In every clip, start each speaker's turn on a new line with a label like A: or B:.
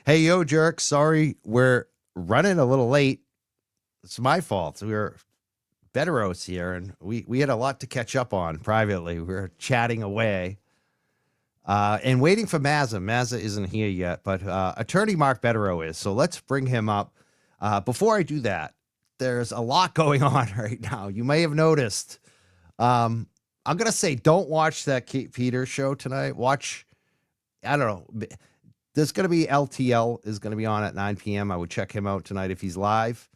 A: Hey, yo, jerk. Sorry, we're running a little late. It's my fault. We were Bederow's here, and we had a lot to catch up on privately. We were chatting away and waiting for Mazza. Mazza isn't here yet, but attorney Mark Bederow is. So let's bring him up. Before I do that, there's a lot going on right now. You may have noticed. I'm going to say don't watch that Kate Peters show tonight. Watch, I don't know. There's going to be LTL is going to be on at 9 p.m. I would check him out tonight if he's live.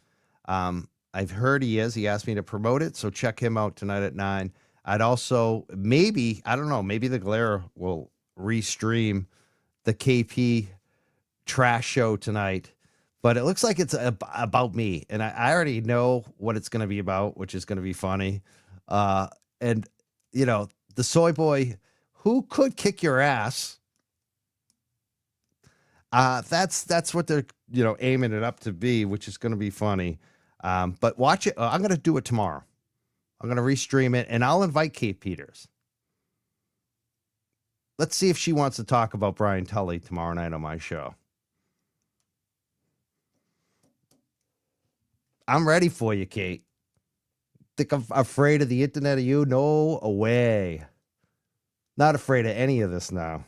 A: I've heard he is. He asked me to promote it, so check him out tonight at 9. I'd also maybe, I don't know, maybe the Glare will restream the KP trash show tonight. But it looks like it's about me, and I already know what it's going to be about, which is going to be funny. And you know, the soy boy who could kick your ass. That's what they're aiming it up to be, which is going to be funny. But watch it. I'm going to do it tomorrow. I'm going to restream it, and I'll invite Kate Peters. Let's see if she wants to talk about Brian Tully tomorrow night on my show. I'm ready for you, Kate. Think I'm afraid of the internet of you? No way. Not afraid of any of this now.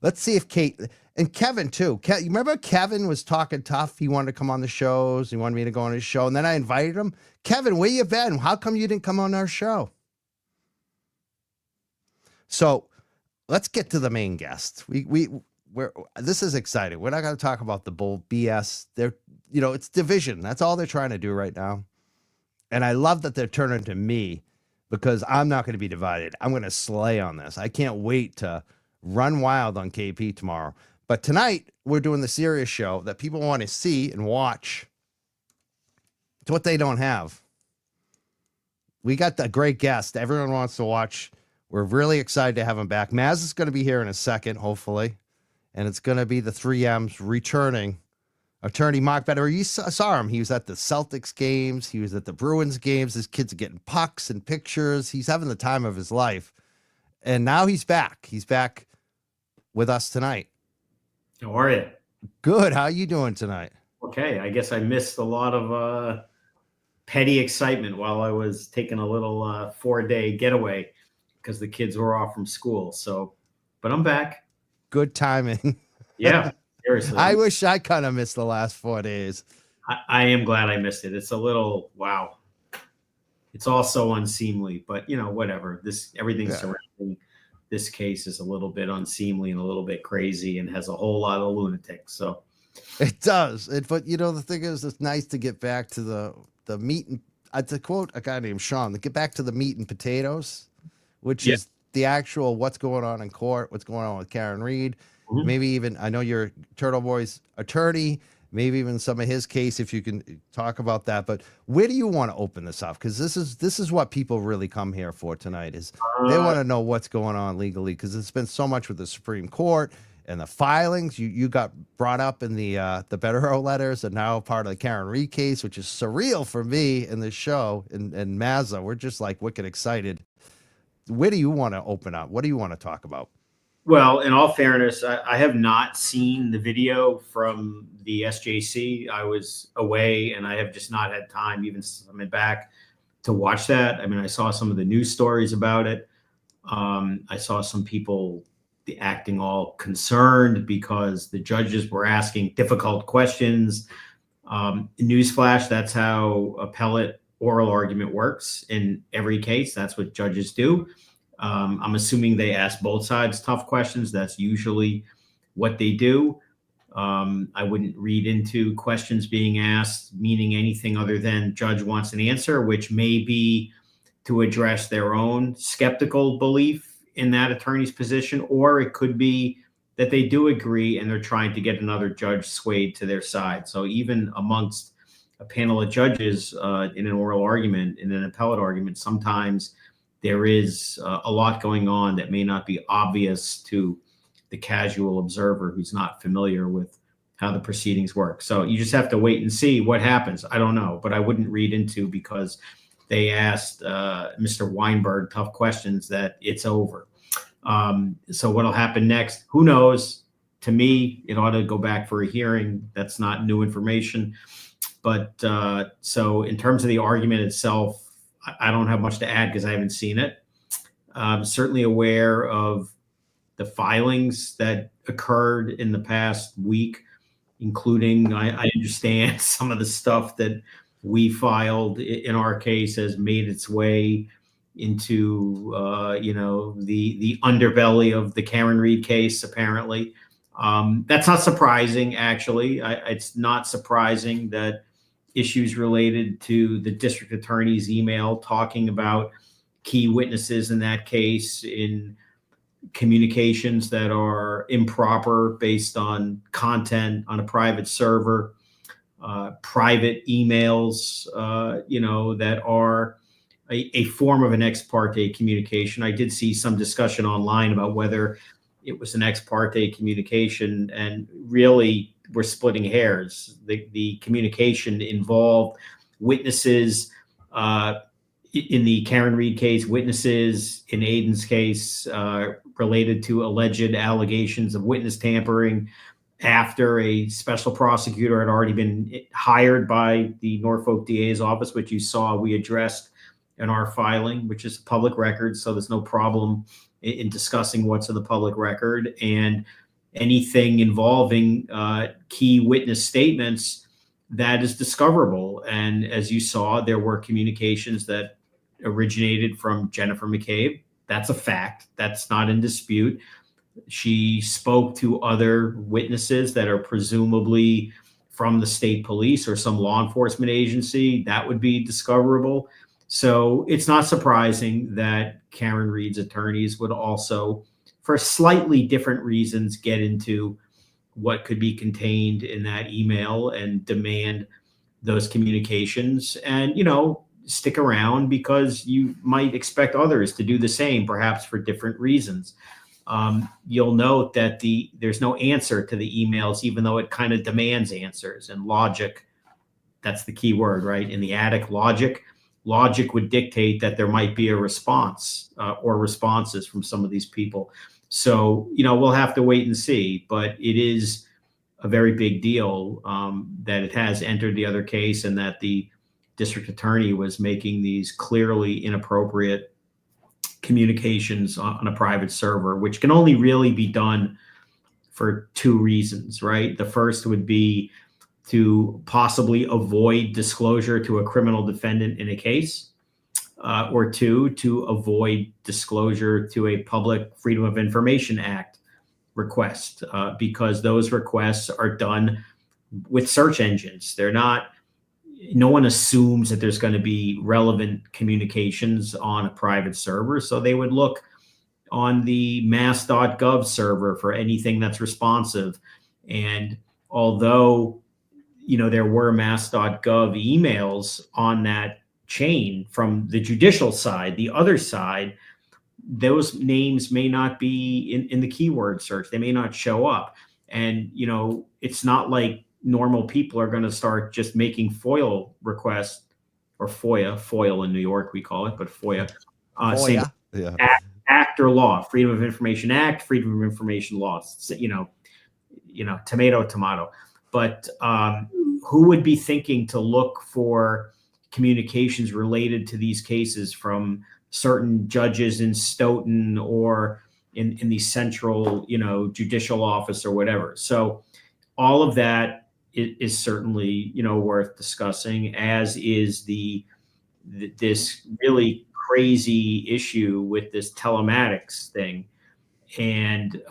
A: Let's see if Kate and Kevin too. You remember Kevin was talking tough. He wanted to come on the shows. He wanted me to go on his show, and then I invited him. Kevin, where you been? How come you didn't come on our show? So let's get to the main guest. This is exciting. We're not going to talk about the bull BS. It's division. That's all they're trying to do right now. And I love that they're turning to me because I'm not going to be divided. I'm going to slay on this. I can't wait to run wild on KP tomorrow. But tonight, we're doing the serious show that people want to see and watch. It's what they don't have. We got the great guest everyone wants to watch. We're really excited to have him back. Maz is going to be here in a second, hopefully. And it's going to be the 3Ms returning. Attorney Mark Bederow, you saw him. He was at the Celtics games. He was at the Bruins games. His kids are getting pucks and pictures. He's having the time of his life. And now he's back. He's back with us tonight.
B: How are you?
A: Good. How are you doing tonight?
B: Okay. I guess I missed a lot of petty excitement while I was taking a little 4-day getaway because the kids were off from school. So, but I'm back.
A: Good timing.
B: Yeah. Seriously.
A: I wish I kind of missed the last 4 days.
B: I am glad I missed it. It's a little, wow. It's all so unseemly, but whatever. Everything surrounding this case is a little bit unseemly and a little bit crazy and has a whole lot of lunatics. So
A: it does. But the thing is, it's nice to get back to the meat and to quote a guy named Sean, to get back to the meat and potatoes, which is the actual what's going on in court, what's going on with Karen Reed. Mm-hmm. Maybe even, I know you're Turtle Boy's attorney, maybe even some of his case, if you can talk about that. But where do you want to open this up? Because this is what people really come here for tonight, is they want to know what's going on legally, because it's been so much with the Supreme Court and the filings. You got brought up in the Bederow letters, and now part of the Karen Reed case, which is surreal for me in this show. And Mazza, we're just like wicked excited. Where do you want to open up? What do you want to talk about?
B: Well, in all fairness, I have not seen the video from the SJC. I was away, and I have just not had time, even since I'm back, to watch that. I mean, I saw some of the news stories about it. I saw some people acting all concerned because the judges were asking difficult questions. Newsflash, that's how appellate oral argument works in every case. That's what judges do. I'm assuming they ask both sides tough questions. That's usually what they do. I wouldn't read into questions being asked meaning anything other than judge wants an answer, which may be to address their own skeptical belief in that attorney's position, or it could be that they do agree and they're trying to get another judge swayed to their side. So even amongst a panel of judges in an oral argument, in an appellate argument, sometimes there is a lot going on that may not be obvious to the casual observer who's not familiar with how the proceedings work. So you just have to wait and see what happens. I don't know, but I wouldn't read into because they asked Mr. Weinberg tough questions that it's over. So what'll happen next? Who knows? to me, it ought to go back for a hearing. That's not new information. But so in terms of the argument itself, I don't have much to add because I haven't seen it. I'm certainly aware of the filings that occurred in the past week, including I understand some of the stuff that we filed in our case has made its way into the underbelly of the Karen Reed case. Apparently, that's not surprising. Actually, it's not surprising that issues related to the district attorney's email talking about key witnesses in that case in communications that are improper based on content on a private server, private emails, that are a form of an ex parte communication. I did see some discussion online about whether it was an ex parte communication, and really we're splitting hairs. The communication involved witnesses, in the Karen Reed case, witnesses in Aiden's case, related to alleged allegations of witness tampering after a special prosecutor had already been hired by the Norfolk DA's office, which you saw we addressed in our filing, which is public record. So there's no problem in discussing what's in the public record, and anything involving key witness statements that is discoverable. And as you saw, there were communications that originated from Jennifer McCabe. That's a fact. That's not in dispute. She spoke to other witnesses that are presumably from the state police or some law enforcement agency. That would be discoverable. So it's not surprising that Karen Reed's attorneys would also, for slightly different reasons, get into what could be contained in that email and demand those communications. And, stick around because you might expect others to do the same, perhaps for different reasons. You'll note that there's no answer to the emails, even though it kind of demands answers. And logic, that's the key word, right? In the attic, logic would dictate that there might be a response or responses from some of these people. So, we'll have to wait and see. But it is a very big deal that it has entered the other case, and that the district attorney was making these clearly inappropriate communications on a private server, which can only really be done for two reasons, right? The first would be to possibly avoid disclosure to a criminal defendant in a case, or two, to avoid disclosure to a public Freedom of Information Act request, because those requests are done with search engines. No one assumes that there's going to be relevant communications on a private server. So they would look on the mass.gov server for anything that's responsive. And although, there were mass.gov emails on that chain from the judicial side, the other side, those names may not be in the keyword search. They may not show up. And, it's not like normal people are going to start just making FOIL requests, or FOIL in New York, we call it, but FOIA. Act or law, Freedom of Information Act, Freedom of Information laws, tomato. But who would be thinking to look for communications related to these cases from certain judges in Stoughton or in the central, judicial office or whatever? So all of that is certainly, worth discussing, as is this really crazy issue with this telematics thing. And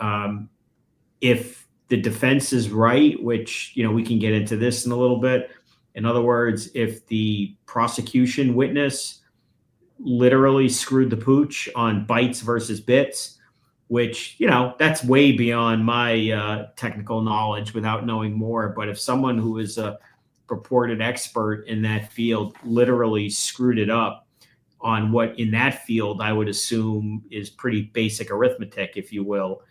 B: if the defense is right, which, we can get into this in a little bit. In other words, if the prosecution witness literally screwed the pooch on bytes versus bits, which, that's way beyond my technical knowledge without knowing more. But if someone who is a purported expert in that field literally screwed it up on what in that field I would assume is pretty basic arithmetic, if you will,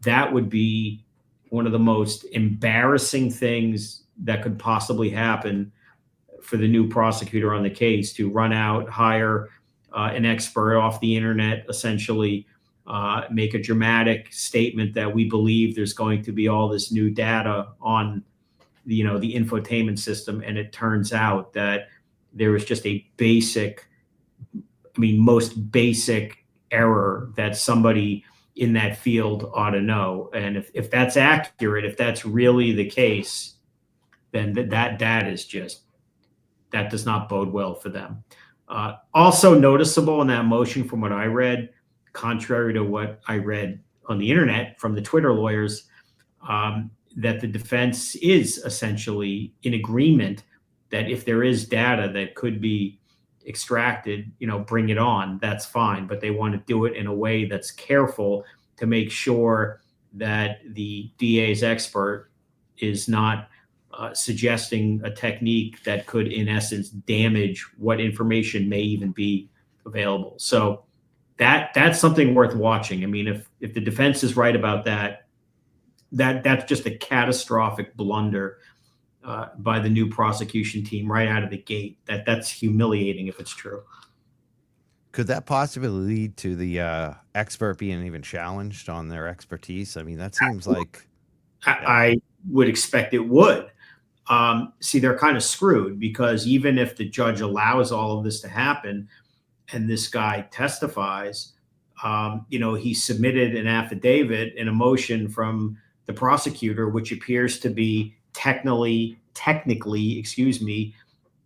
B: that would be one of the most embarrassing things that could possibly happen for the new prosecutor on the case, to run out, hire an expert off the internet, essentially make a dramatic statement that we believe there's going to be all this new data on the infotainment system, and it turns out that there was just a most basic error that somebody in that field ought to know. And if that's accurate, if that's really the case, then that does not bode well for them. Also noticeable in that motion, from what I read, contrary to what I read on the internet from the Twitter lawyers, that the defense is essentially in agreement that if there is data that could be extracted, bring it on, that's fine. But they want to do it in a way that's careful to make sure that the DA's expert is not suggesting a technique that could, in essence, damage what information may even be available. So that's something worth watching. I mean, if the defense is right about that's just a catastrophic blunder by the new prosecution team right out of the gate. That's humiliating if it's true.
A: Could that possibly lead to the expert being even challenged on their expertise? I mean, that seems like...
B: I would expect it would. See, they're kind of screwed, because even if the judge allows all of this to happen and this guy testifies, he submitted an affidavit in a motion from the prosecutor, which appears to be technically,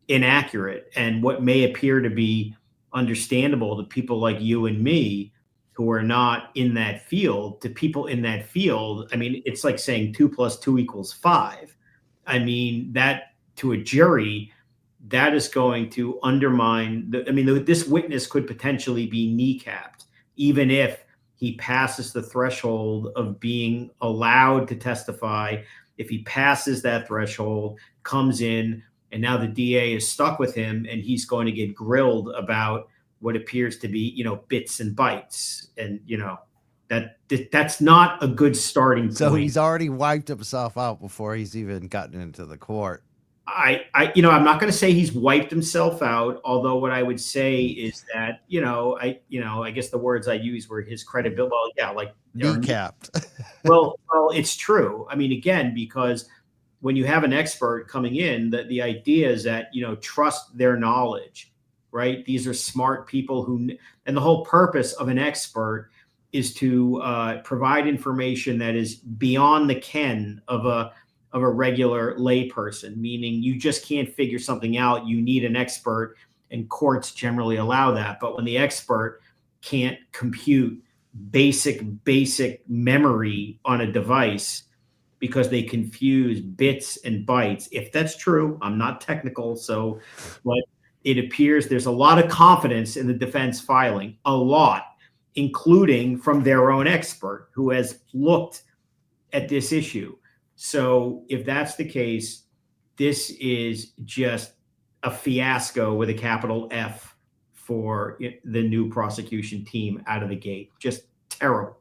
B: inaccurate. And what may appear to be understandable to people like you and me who are not in that field, to people in that field, I mean, it's like saying 2 + 2 = 5. I mean, that to a jury, that is going to undermine this witness could potentially be kneecapped, even if he passes the threshold of being allowed to testify. If he passes that threshold, comes in, and now the DA is stuck with him, and he's going to get grilled about what appears to be, bits and bytes. And, that's not a good starting point.
A: So he's already wiped himself out before he's even gotten into the court.
B: I'm not going to say he's wiped himself out, although what I would say is that, I guess the words I used were his credibility. Well, yeah, like
A: kneecapped.
B: well, it's true. I mean, again, because when you have an expert coming in, the idea is that, trust their knowledge, right? These are smart people and the whole purpose of an expert is to provide information that is beyond the ken of a regular layperson, meaning you just can't figure something out. You need an expert, and courts generally allow that. But when the expert can't compute basic memory on a device because they confuse bits and bytes, if that's true, I'm not technical, but it appears there's a lot of confidence in the defense filing, a lot, including from their own expert who has looked at this issue. So if that's the case, this is just a fiasco with a capital F for the new prosecution team out of the gate. Just terrible.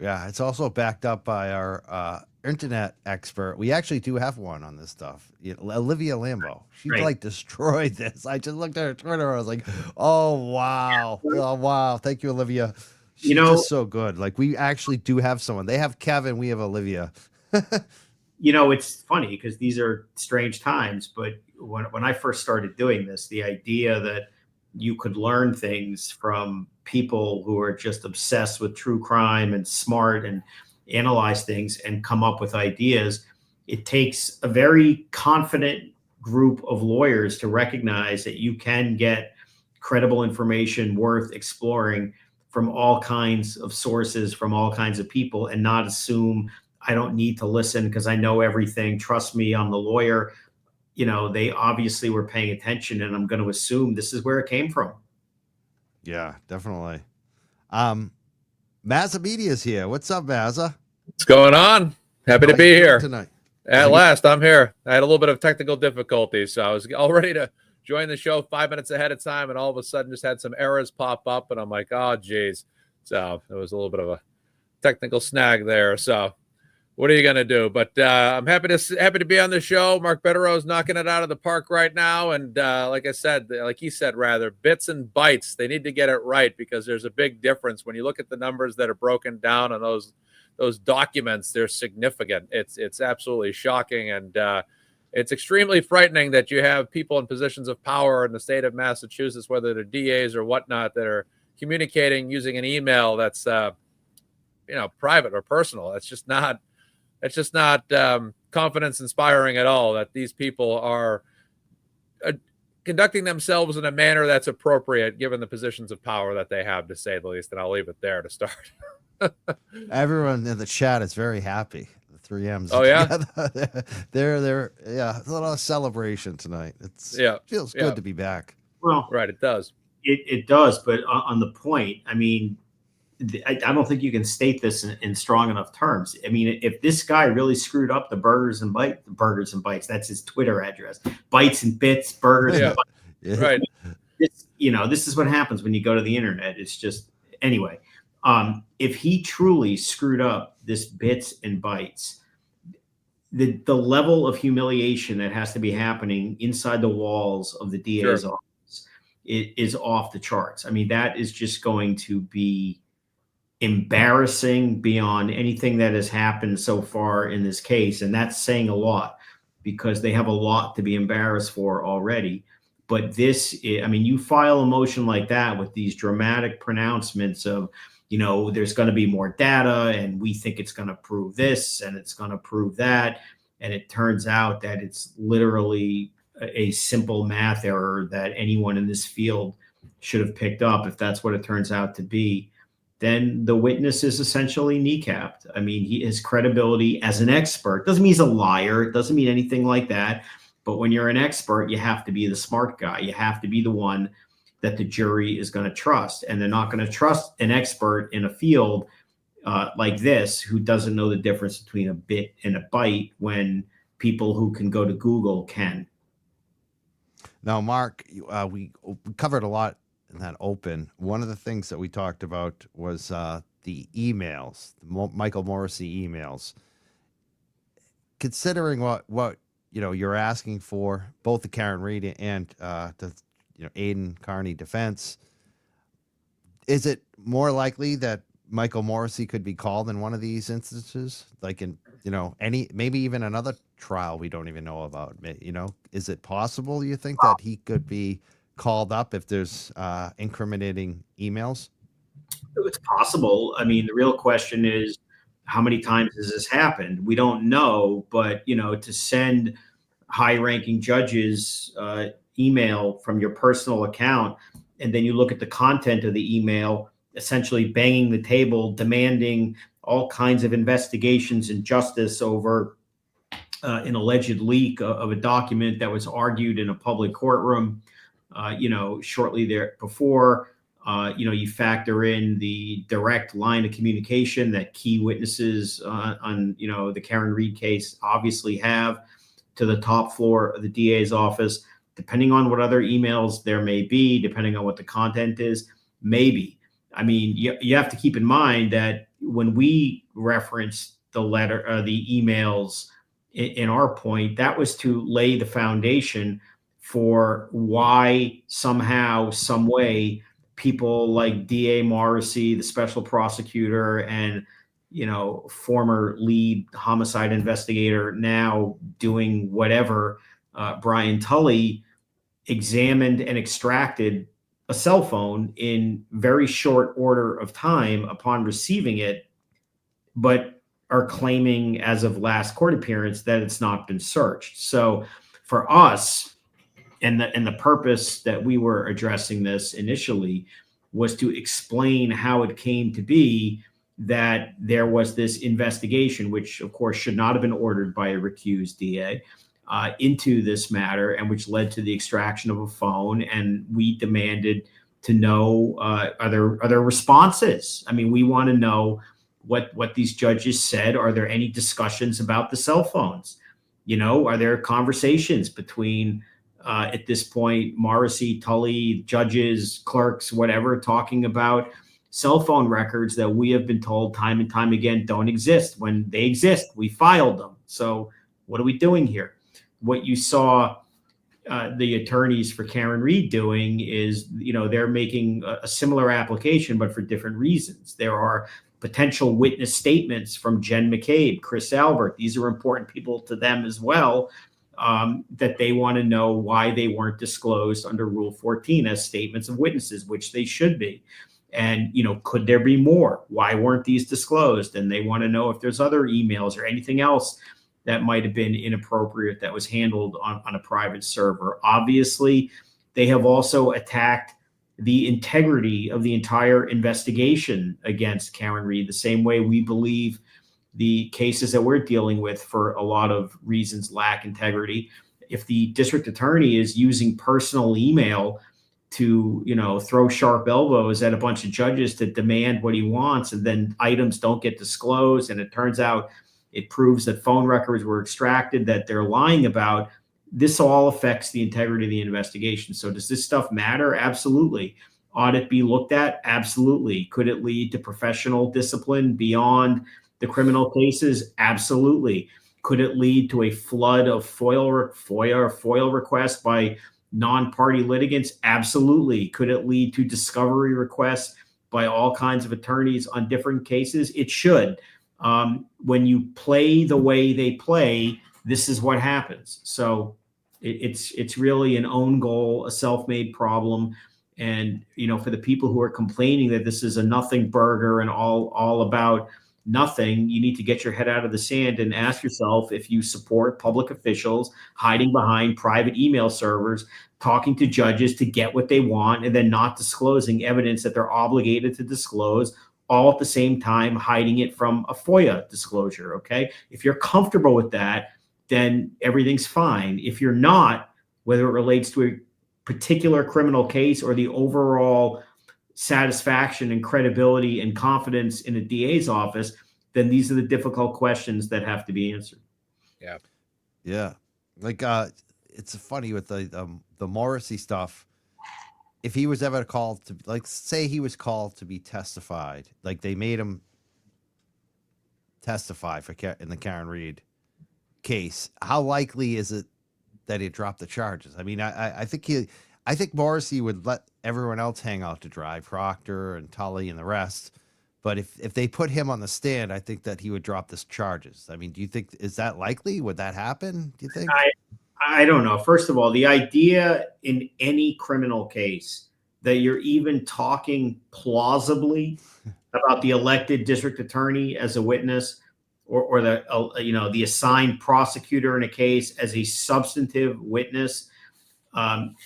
A: Yeah, it's also backed up by our internet expert. We actually do have one on this stuff. Olivia Lambo. She like destroyed this. I just looked at her Twitter. I was like, oh, wow. Oh, wow. Thank you, Olivia. She's just so good. Like, we actually do have someone. They have Kevin. We have Olivia.
B: It's funny because these are strange times, but when I first started doing this, the idea that you could learn things from people who are just obsessed with true crime and smart and analyze things and come up with ideas, it takes a very confident group of lawyers to recognize that you can get credible information worth exploring from all kinds of sources, from all kinds of people, and not assume I don't need to listen because I know everything. Trust me, I'm the lawyer. They obviously were paying attention, and I'm going to assume this is where it came from.
A: Yeah, definitely. Mazza Media is here. What's up, Mazza?
C: What's going on? Happy to be here
A: tonight.
C: At last. I'm here. I had a little bit of technical difficulties, so I was all ready to join the show 5 minutes ahead of time, and all of a sudden just had some errors pop up, and I'm like, oh, geez. So it was a little bit of a technical snag there. So what are you going to do? But I'm happy to be on the show. Mark Bederow is knocking it out of the park right now. And like he said, bits and bytes, they need to get it right, because there's a big difference. When you look at the numbers that are broken down on those documents, they're significant. It's absolutely shocking. And it's extremely frightening that you have people in positions of power in the state of Massachusetts, whether they're DAs or whatnot, that are communicating using an email that's private or personal. It's just not confidence inspiring at all, that these people are conducting themselves in a manner that's appropriate given the positions of power that they have, to say the least. And I'll leave it there to start.
A: Everyone in the chat is very happy. The 3Ms.
C: Oh yeah,
A: they're a little celebration tonight. Feels good to be back.
B: Well,
C: right, it does.
B: It does, but on the point, I mean, I don't think you can state this in strong enough terms. I mean, if this guy really screwed up the burgers and bites, that's his Twitter address. Bites and bits, burgers and bites.
A: Yeah.
C: Right.
B: This is what happens when you go to the internet. It's just, anyway, if he truly screwed up this bits and bytes, the level of humiliation that has to be happening inside the walls of the DA's office is off the charts. I mean, that is just going to be embarrassing beyond anything that has happened so far in this case. And that's saying a lot, because they have a lot to be embarrassed for already. But you file a motion like that with these dramatic pronouncements of, there's going to be more data, and we think it's going to prove this and it's going to prove that. And it turns out that it's literally a simple math error that anyone in this field should have picked up. If that's what it turns out to be, then the witness is essentially kneecapped. I mean, his credibility as an expert doesn't mean he's a liar. It doesn't mean anything like that. But when you're an expert, you have to be the smart guy. You have to be the one that the jury is going to trust. And they're not going to trust an expert in a field like this who doesn't know the difference between a bit and a byte, when people who can go to Google can.
A: Now, Mark, we covered a lot in that open. One of the things that we talked about was the emails, the Michael Morrissey emails. Considering what you're asking for, both the Karen Reed and the Aiden Carney defense, is it more likely that Michael Morrissey could be called in one of these instances, like in maybe even another trial we don't even know about? Is it possible, you think, that he could be called up if there's incriminating emails?
B: It's possible. I mean, the real question is, how many times has this happened? We don't know, but to send high-ranking judges email from your personal account, and then you look at the content of the email, essentially banging the table, demanding all kinds of investigations and justice over an alleged leak of a document that was argued in a public courtroom, shortly there before. You factor in the direct line of communication that key witnesses on the Karen Reed case obviously have to the top floor of the DA's office. Depending on what other emails there may be, depending on what the content is, maybe. I mean, you have to keep in mind that when we reference the emails in our point, that was to lay the foundation for why somehow, some way, people like DA Morrissey, the special prosecutor, and former lead homicide investigator, now doing whatever, Brian Tully, examined and extracted a cell phone in very short order of time upon receiving it, but are claiming as of last court appearance that it's not been searched. So for us, and the purpose that we were addressing this initially was to explain how it came to be that there was this investigation, which of course should not have been ordered by a recused DA, into this matter, and which led to the extraction of a phone. And we demanded to know, are there responses? I mean, we want to know what these judges said. Are there any discussions about the cell phones? Are there conversations between, at this point, Morrissey, Tully, judges, clerks, whatever, talking about cell phone records that we have been told time and time again don't exist. When they exist, we filed them. So what are we doing here? What you saw the attorneys for Karen Reed doing is, they're making a similar application, but for different reasons. There are potential witness statements from Jen McCabe, Chris Albert. These are important people to them as well, that they want to know why they weren't disclosed under Rule 14 as statements of witnesses, which they should be. And, could there be more? Why weren't these disclosed? And they want to know if there's other emails or anything else that might have been inappropriate that was handled on a private server. Obviously, they have also attacked the integrity of the entire investigation against Karen Reed, the same way we believe the cases that we're dealing with, for a lot of reasons, lack integrity. If the district attorney is using personal email to, throw sharp elbows at a bunch of judges to demand what he wants, and then items don't get disclosed, and it turns out it proves that phone records were extracted that they're lying about, this all affects the integrity of the investigation. So does this stuff matter? Absolutely. Ought it be looked at? Absolutely. Could it lead to professional discipline beyond the criminal cases? Absolutely. Could it lead to a flood of FOIA requests by non-party litigants? Absolutely. Could it lead to discovery requests by all kinds of attorneys on different cases? It should. When you play the way they play, this is what happens. So it's really an own goal, a self-made problem. And, for the people who are complaining that this is a nothing burger and all about nothing, you need to get your head out of the sand and ask yourself if you support public officials hiding behind private email servers, talking to judges to get what they want, and then not disclosing evidence that they're obligated to disclose, all at the same time hiding it from a FOIA disclosure, okay? If you're comfortable with that, then everything's fine. If you're not, whether it relates to a particular criminal case or the overall satisfaction and credibility and confidence in a DA's office, then these are the difficult questions that have to be answered.
C: Yeah.
A: Yeah. Like, it's funny with the Morrissey stuff. If he was ever called to, like, say he was called to be testified, like they made him testify in the Karen Reed case, how likely is it that he'd drop the charges? I mean, I think Morrissey would let everyone else hang out to dry, Proctor and Tully and the rest. But if they put him on the stand, I think that he would drop the charges. I mean, do you think, is that likely? Would that happen? Do you think?
B: I don't know. First of all, the idea in any criminal case that you're even talking plausibly about the elected district attorney as a witness, or the assigned prosecutor in a case as a substantive witness,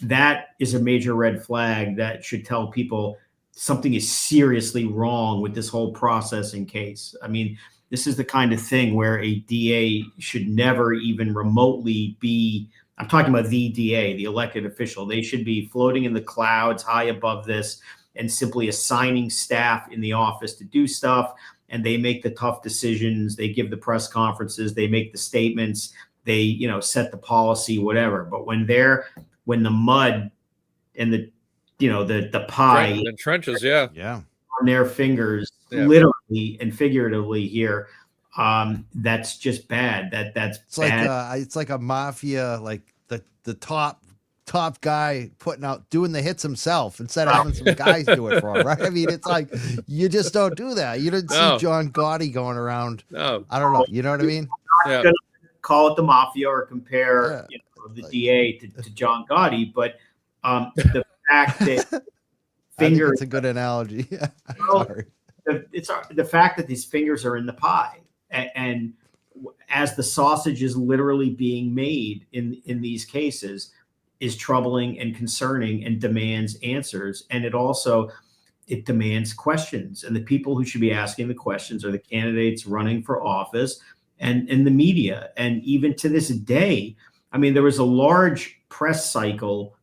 B: that is a major red flag that should tell people something is seriously wrong with this whole process and case. I mean, this is the kind of thing where a DA should never even remotely be, I'm talking about the DA, the elected official. They should be floating in the clouds high above this and simply assigning staff in the office to do stuff. And they make the tough decisions. They give the press conferences. They make the statements. They, set the policy, whatever. But when the mud and the pie,
C: the trenches, yeah,
B: on their fingers, literally and figuratively here, that's just bad. That's
A: it's
B: bad.
A: Like it's like a mafia, like the top guy doing the hits himself instead of having some guys do it for him, right? I mean, it's like you just don't do that. You didn't see John Gotti going around.
C: No,
A: I don't know. You know what I mean?
B: I'm not gonna call it the mafia or compare the DA to John Gotti, but the fact that fingers,
A: it's a good analogy.
B: Sorry. It's the fact that these fingers are in the pie, and as the sausage is literally being made in these cases, is troubling and concerning and demands answers. And it demands questions. And the people who should be asking the questions are the candidates running for office and the media. And even to this day, I mean, there was a large press cycle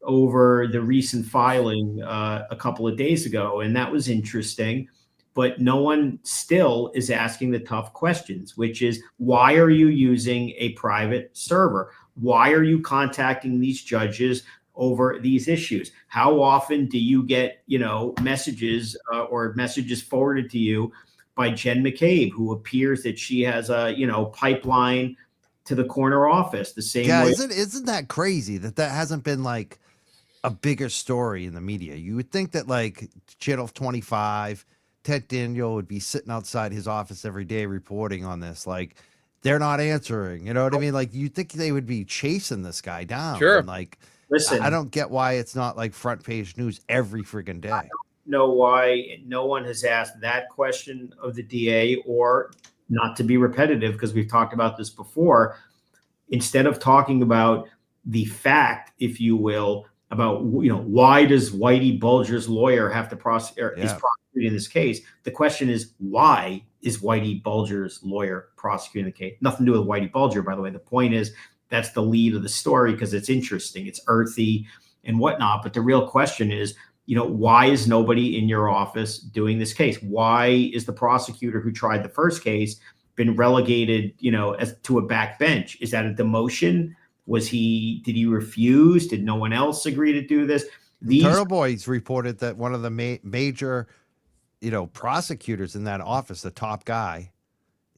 B: over the recent filing a couple of days ago, and that was interesting. But no one still is asking the tough questions, which is, why are you using a private server? Why are you contacting these judges over these issues? How often do you get, messages or messages forwarded to you by Jen McCabe, who appears that she has a, pipeline to the corner office the same way?
A: Isn't that crazy that hasn't been like a bigger story in the media? You would think that like Channel 25, Ted Daniel would be sitting outside his office every day reporting on this. Like, they're not answering. You know what I mean? Like, you think they would be chasing this guy down.
C: Sure.
A: And like,
B: Listen,
A: I don't get why it's not like front page news every friggin' day.
B: I don't know why no one has asked that question of the DA, or, not to be repetitive because we've talked about this before, instead of talking about the fact, if you will, about, why does Whitey Bulger's lawyer have to prosecute, is prosecuting this case? The question is, why is Whitey Bulger's lawyer prosecuting the case? Nothing to do with Whitey Bulger, by the way. The point is, that's the lead of the story because it's interesting, it's earthy and whatnot. But the real question is, why is nobody in your office doing this case? Why is the prosecutor who tried the first case been relegated, as to a backbench? Is that a demotion? Did he refuse? Did no one else agree to do this?
A: Turtle Boys reported that one of the major, prosecutors in that office, the top guy,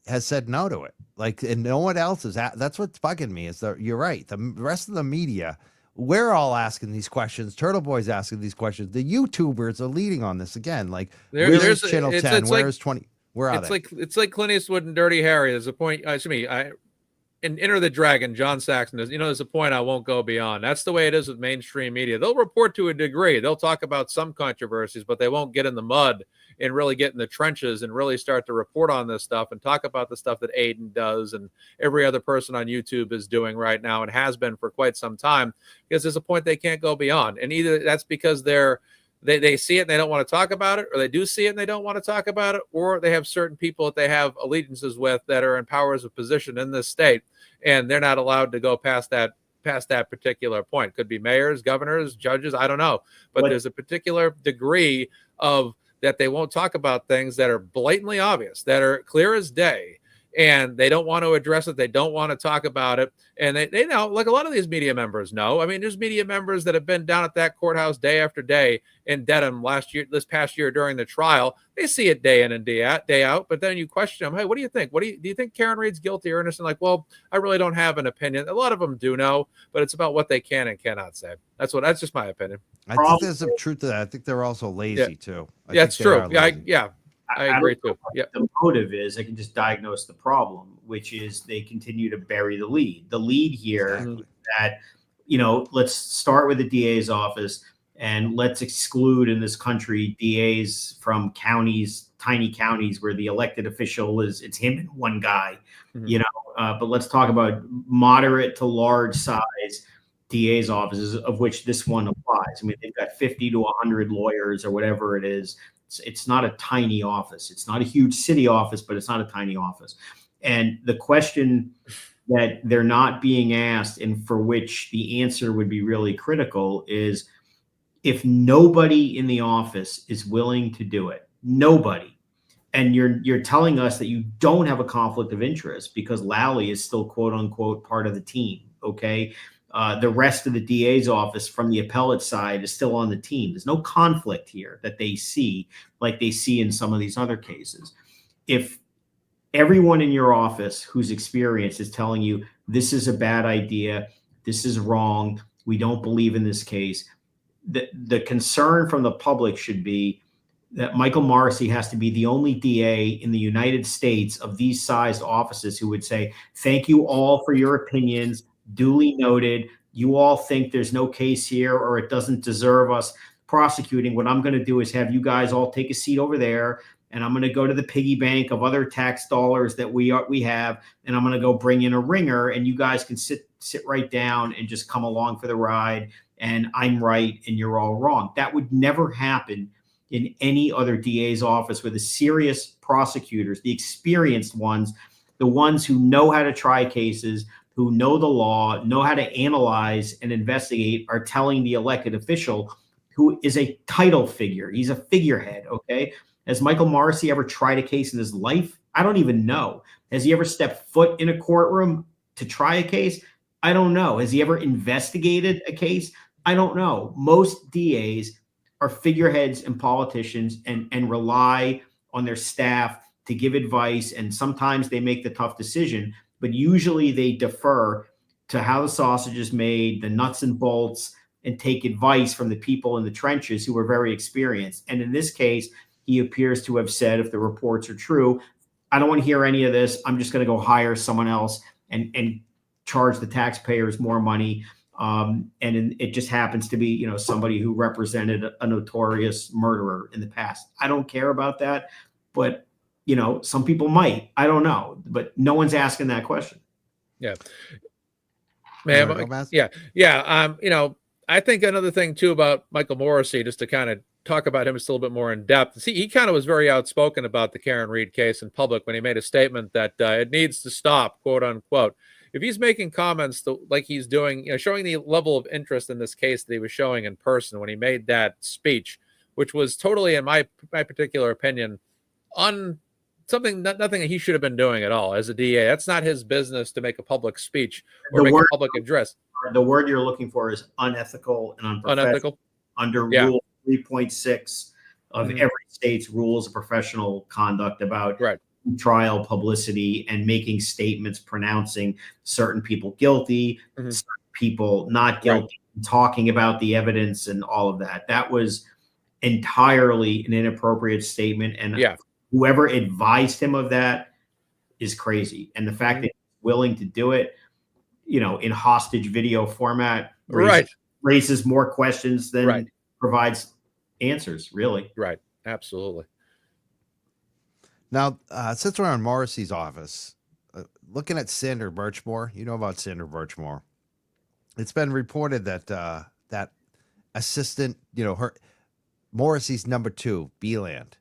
A: has said no to it. Like, and no one else is. That's what's bugging me is that you're right. The rest of the media, we're all asking these questions. Turtle Boy's asking these questions. The YouTubers are leading on this again. Like, where's Channel 10? Where's 20? Where are they?
C: It's like Clint Eastwood and Dirty Harry. There's a point. In Enter the Dragon, John Saxon does, there's a point I won't go beyond. That's the way it is with mainstream media. They'll report to a degree. They'll talk about some controversies, but they won't get in the mud and really get in the trenches and really start to report on this stuff and talk about the stuff that Aiden does and every other person on YouTube is doing right now and has been for quite some time, because there's a point they can't go beyond. And either that's because they see it and they don't want to talk about it, or they do see it and they don't want to talk about it, or they have certain people that they have allegiances with that are in powers of position in this state, and they're not allowed to go past that particular point. Could be mayors, governors, judges, I don't know. But there's a particular degree of that they won't talk about things that are blatantly obvious, that are clear as day, and they don't want to address it. They don't want to talk about it. And they know, like a lot of these media members know. I mean, there's media members that have been down at that courthouse day after day in Dedham this past year during the trial. They see it day in and day out. But then you question them, hey, what do you think? Do you think Karen Reed's guilty or innocent? Like, well, I really don't have an opinion. A lot of them do know, but it's about what they can and cannot say. That's just my opinion.
A: I think there's some truth to that. I think they're also lazy too.
C: Yeah, it's true. I agree too. Yeah.
B: The motive is, I can just diagnose the problem, which is they continue to bury the lead. The lead here that, let's start with the DA's office and let's exclude in this country DAs from counties, tiny counties where the elected official it's him and one guy, but let's talk about moderate to large size DA's offices, of which this one applies. I mean, they've got 50 to 100 lawyers or whatever it is. It's not a tiny office. It's not a huge city office, but it's not a tiny office. And the question that they're not being asked, and for which the answer would be really critical, is if nobody in the office is willing to do it, nobody, and you're telling us that you don't have a conflict of interest because Lally is still quote unquote part of the team, okay? The rest of the DA's office from the appellate side is still on the team. There's no conflict here that they see like they see in some of these other cases. If everyone in your office who's experienced is telling you this is a bad idea, this is wrong, we don't believe in this case, the concern from the public should be that Michael Morrissey has to be the only DA in the United States of these sized offices who would say, thank you all for your opinions, duly noted. You all think there's no case here or it doesn't deserve us prosecuting. What I'm going to do is have you guys all take a seat over there, and I'm going to go to the piggy bank of other tax dollars that we have, and I'm going to go bring in a ringer, and you guys can sit right down and just come along for the ride, and I'm right and you're all wrong. That would never happen in any other DA's office, where the serious prosecutors, the experienced ones, the ones who know how to try cases, who know the law, know how to analyze and investigate, are telling the elected official, who is a title figure. He's a figurehead, okay? Has Michael Morrissey ever tried a case in his life? I don't even know. Has he ever stepped foot in a courtroom to try a case? I don't know. Has he ever investigated a case? I don't know. Most DAs are figureheads and politicians and rely on their staff to give advice. And sometimes they make the tough decision, but usually they defer to how the sausage is made, the nuts and bolts, and take advice from the people in the trenches who are very experienced. And in this case, he appears to have said, if the reports are true, I don't want to hear any of this. I'm just going to go hire someone else and charge the taxpayers more money. It just happens to be, somebody who represented a notorious murderer in the past. I don't care about that, but some people might. I don't know, but no one's asking that question.
C: Yeah, ma'am. Yeah. I think another thing too about Michael Morrissey, just to kind of talk about him just a little bit more in depth. See, he kind of was very outspoken about the Karen Read case in public when he made a statement that it needs to stop, quote unquote. If he's making comments like he's doing, showing the level of interest in this case that he was showing in person when he made that speech, which was totally, in my particular opinion, nothing that he should have been doing at all as a DA. That's not his business to make a public speech or make a public address.
B: The word you're looking for is unethical and unprofessional.
C: Unethical.
B: Under Rule 3.6 of every state's rules of professional conduct about trial publicity and making statements pronouncing certain people guilty, certain people not guilty, talking about the evidence and all of that. That was entirely an inappropriate statement. And whoever advised him of that is crazy. And the fact that he's willing to do it, in hostage video format raises more questions than provides answers, really.
C: Right. Absolutely.
A: Now, since we're on Morrissey's office, looking at Sandra Birchmore, you know about Sandra Birchmore. It's been reported that that assistant, her Morrissey's number 2, Beeland,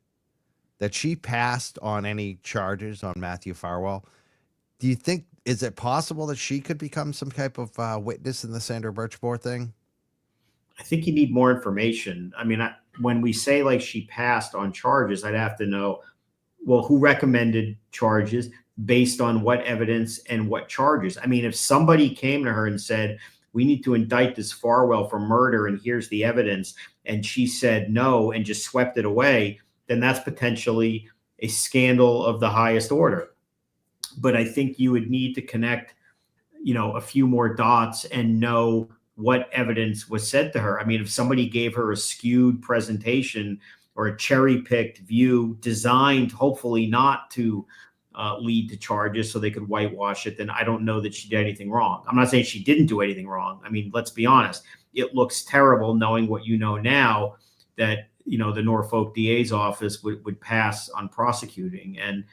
A: that she passed on any charges on Matthew Farwell. Do you think, is it possible that she could become some type of witness in the Sandra Birchmore thing?
B: I think you need more information. I mean, when we say like she passed on charges, I'd have to know, well, who recommended charges based on what evidence and what charges? I mean, if somebody came to her and said, we need to indict this Farwell for murder and here's the evidence, and she said no and just swept it away, then that's potentially a scandal of the highest order. But I think you would need to connect, a few more dots and know what evidence was said to her. I mean, if somebody gave her a skewed presentation or a cherry-picked view designed, hopefully not to lead to charges so they could whitewash it, then I don't know that she did anything wrong. I'm not saying she didn't do anything wrong. I mean, let's be honest. It looks terrible knowing what you know now that, the Norfolk DA's office would pass on prosecuting. And,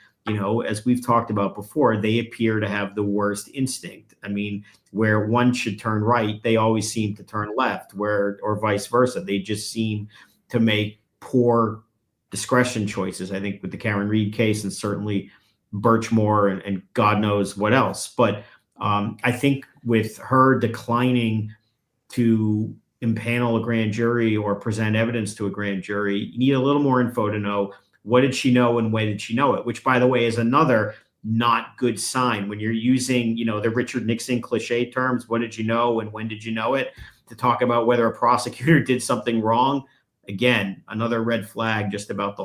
B: as we've talked about before, they appear to have the worst instinct. I mean, where one should turn right, they always seem to turn left, or vice versa. They just seem to make poor discretion choices, I think, with the Karen Read case and certainly Birchmore and God knows what else. But I think with her declining to impanel a grand jury or present evidence to a grand jury, you need a little more info to know what did she know and when did she know it, which, by the way, is another not good sign when you're using, the Richard Nixon cliche terms, what did you know and when did you know it, to talk about whether a prosecutor did something wrong. Again, another red flag just about the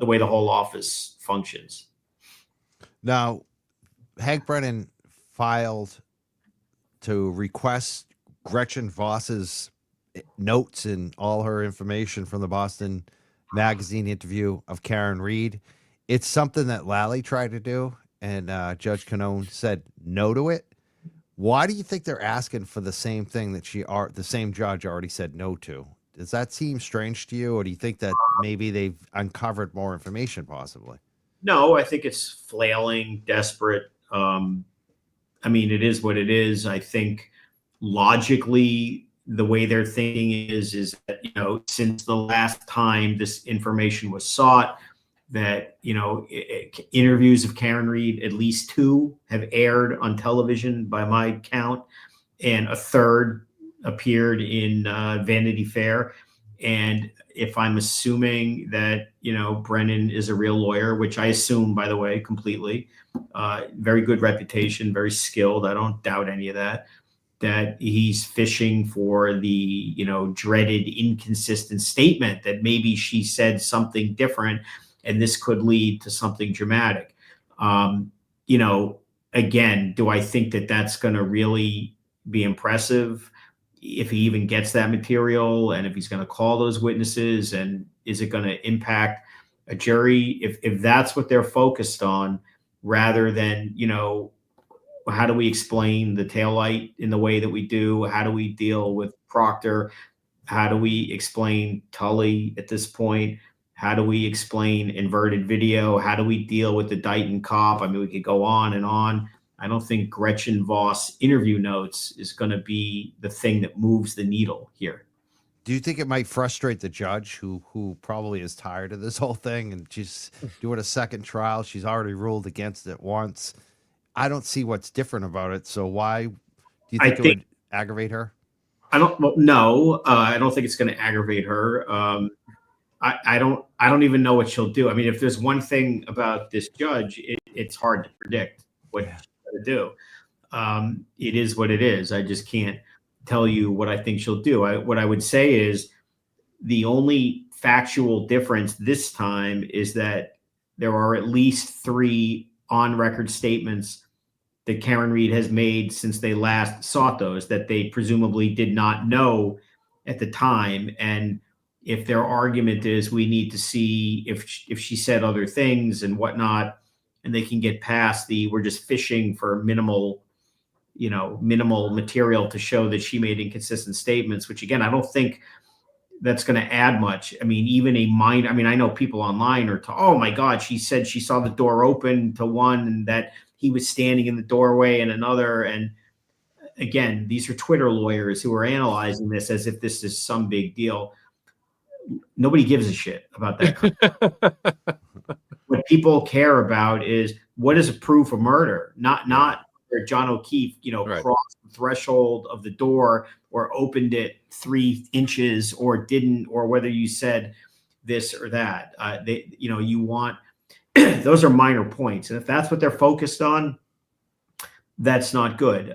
B: way the whole office functions.
A: Now, Hank Brennan filed to request Gretchen Voss's notes and all her information from the Boston Magazine interview of Karen Read. It's something that Lally tried to do, and Judge Canone said no to it. Why do you think they're asking for the same thing that the same judge already said no to? Does that seem strange to you, or do you think that maybe they've uncovered more information possibly?
B: No, I think it's flailing, desperate. I mean, it is what it is. I think logically, the way they're thinking is that, since the last time this information was sought, that, interviews of Karen Read, at least 2 have aired on television by my count, and a third appeared in Vanity Fair. And if I'm assuming that, Brennan is a real lawyer, which I assume, by the way, completely, very good reputation, very skilled. I don't doubt any of that. that he's fishing for the, dreaded inconsistent statement that maybe she said something different and this could lead to something dramatic. Again, do I think that that's going to really be impressive if he even gets that material, and if he's going to call those witnesses, and is it going to impact a jury? If that's what they're focused on, rather than, how do we explain the taillight in the way that we do? How do we deal with Proctor? How do we explain Tully at this point? How do we explain inverted video? How do we deal with the Dighton cop? I mean, we could go on and on. I don't think Gretchen Voss interview notes is going to be the thing that moves the needle here.
A: Do you think it might frustrate the judge who probably is tired of this whole thing and she's doing a second trial? She's already ruled against it once. I don't see what's different about it. So why do you think it would aggravate her?
B: I don't know. I don't think it's going to aggravate her. I don't even know what she'll do. I mean, if there's one thing about this judge, it's hard to predict what she's going to do. It is what it is. I just can't tell you what I think she'll do. What I would say is the only factual difference this time is that there are at least 3 on-record statements that Karen Reed has made since they last sought those, that they presumably did not know at the time. And if their argument is we need to see if she said other things and whatnot, and they can get past we're just fishing for minimal material to show that she made inconsistent statements, which again, I don't think that's going to add much. I mean, even I know people online are oh my God, she said she saw the door open to one and that he was standing in the doorway and another. And again, these are Twitter lawyers who are analyzing this as if this is some big deal. Nobody gives a shit about that. What people care about is what is a proof of murder, not where John O'Keefe,
C: Right.
B: crossed the threshold of the door or opened it 3 inches or didn't, or whether you said this or that. You want those are minor points, and if that's what they're focused on, that's not good.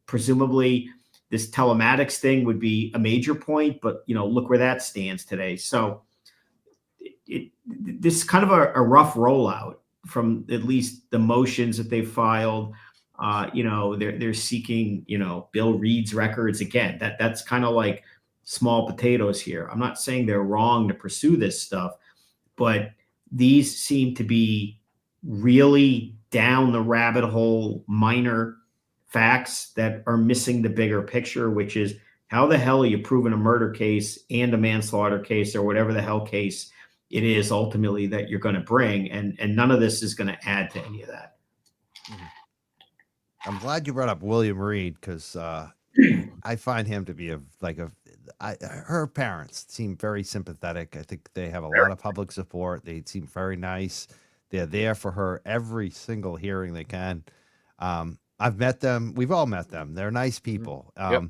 B: Presumably this telematics thing would be a major point, but look where that stands today. So this is kind of a rough rollout from at least the motions that they filed. They're seeking, Bill Reed's records again. That's kind of like small potatoes here. I'm not saying they're wrong to pursue this stuff, but these seem to be really down the rabbit hole, minor facts that are missing the bigger picture, which is how the hell are you proving a murder case and a manslaughter case or whatever the hell case it is ultimately that you're going to bring, and none of this is going to add to any of that.
A: I'm glad you brought up William Reed because I find him to be her parents seem very sympathetic. I think they have a lot of public support. They seem very nice. They're there for her every single hearing they can. I've met them. We've all met them. They're nice people.
C: Yep.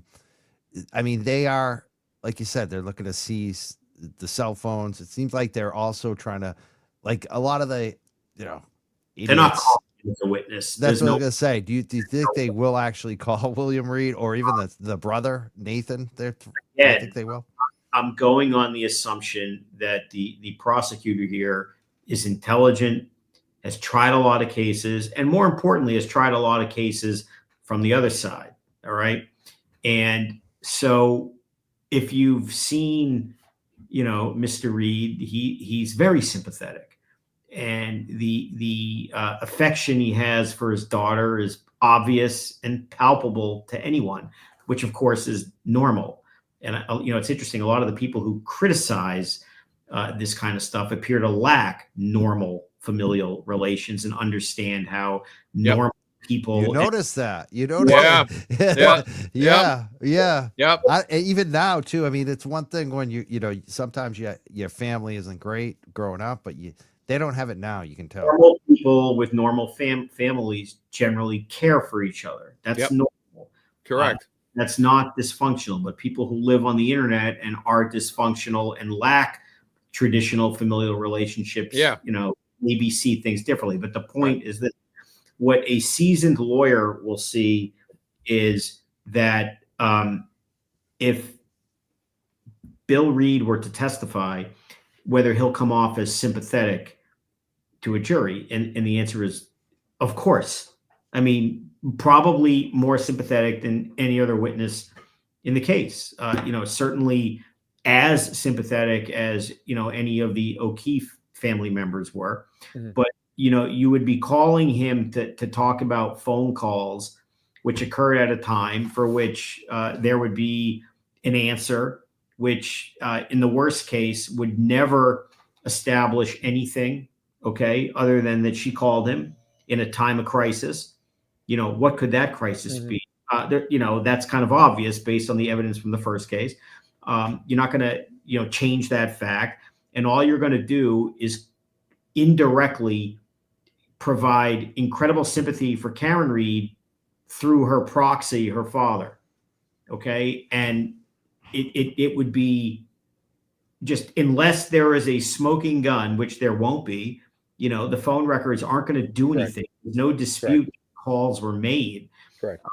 A: I mean, they are, like you said, they're looking to seize the cell phones. It seems like they're also trying to, like a lot of the,
B: they're not calling him as a witness.
A: That's what I was going to say. Do you think they will actually call William Reed or even the brother, Nathan? I think they will.
B: I'm going on the assumption that the prosecutor here is intelligent, has tried a lot of cases, and more importantly, has tried a lot of cases from the other side. All right. And so if you've seen, Mr. Reed, he's very sympathetic, and the affection he has for his daughter is obvious and palpable to anyone, which of course is normal. And it's interesting. A lot of the people who criticize this kind of stuff appear to lack normal familial relations and understand how normal people.
A: You notice that. You notice. Yeah.
C: Yep.
A: Even now too. I mean, it's one thing when sometimes your family isn't great growing up, but they don't have it now. You can tell.
B: Normal people with normal families generally care for each other. That's normal.
C: Correct.
B: That's not dysfunctional. But people who live on the internet and are dysfunctional and lack traditional familial relationships, maybe see things differently. But the point is that what a seasoned lawyer will see is that if Bill Reed were to testify, whether he'll come off as sympathetic to a jury. And the answer is, of course. I mean, probably more sympathetic than any other witness in the case. Certainly as sympathetic as, any of the O'Keefe family members were.
C: Mhm.
B: But, you would be calling him to talk about phone calls, which occurred at a time for which there would be an answer, which in the worst case would never establish anything, okay, other than that she called him in a time of crisis. What could that crisis
C: Mhm.
B: be? That's kind of obvious based on the evidence from the first case. You're not going to, change that fact. And all you're going to do is indirectly provide incredible sympathy for Karen Reed through her proxy, her father. Okay. And it would be just, unless there is a smoking gun, which there won't be, the phone records aren't going to do
C: Correct.
B: anything. There's no dispute calls were made.
C: Correct.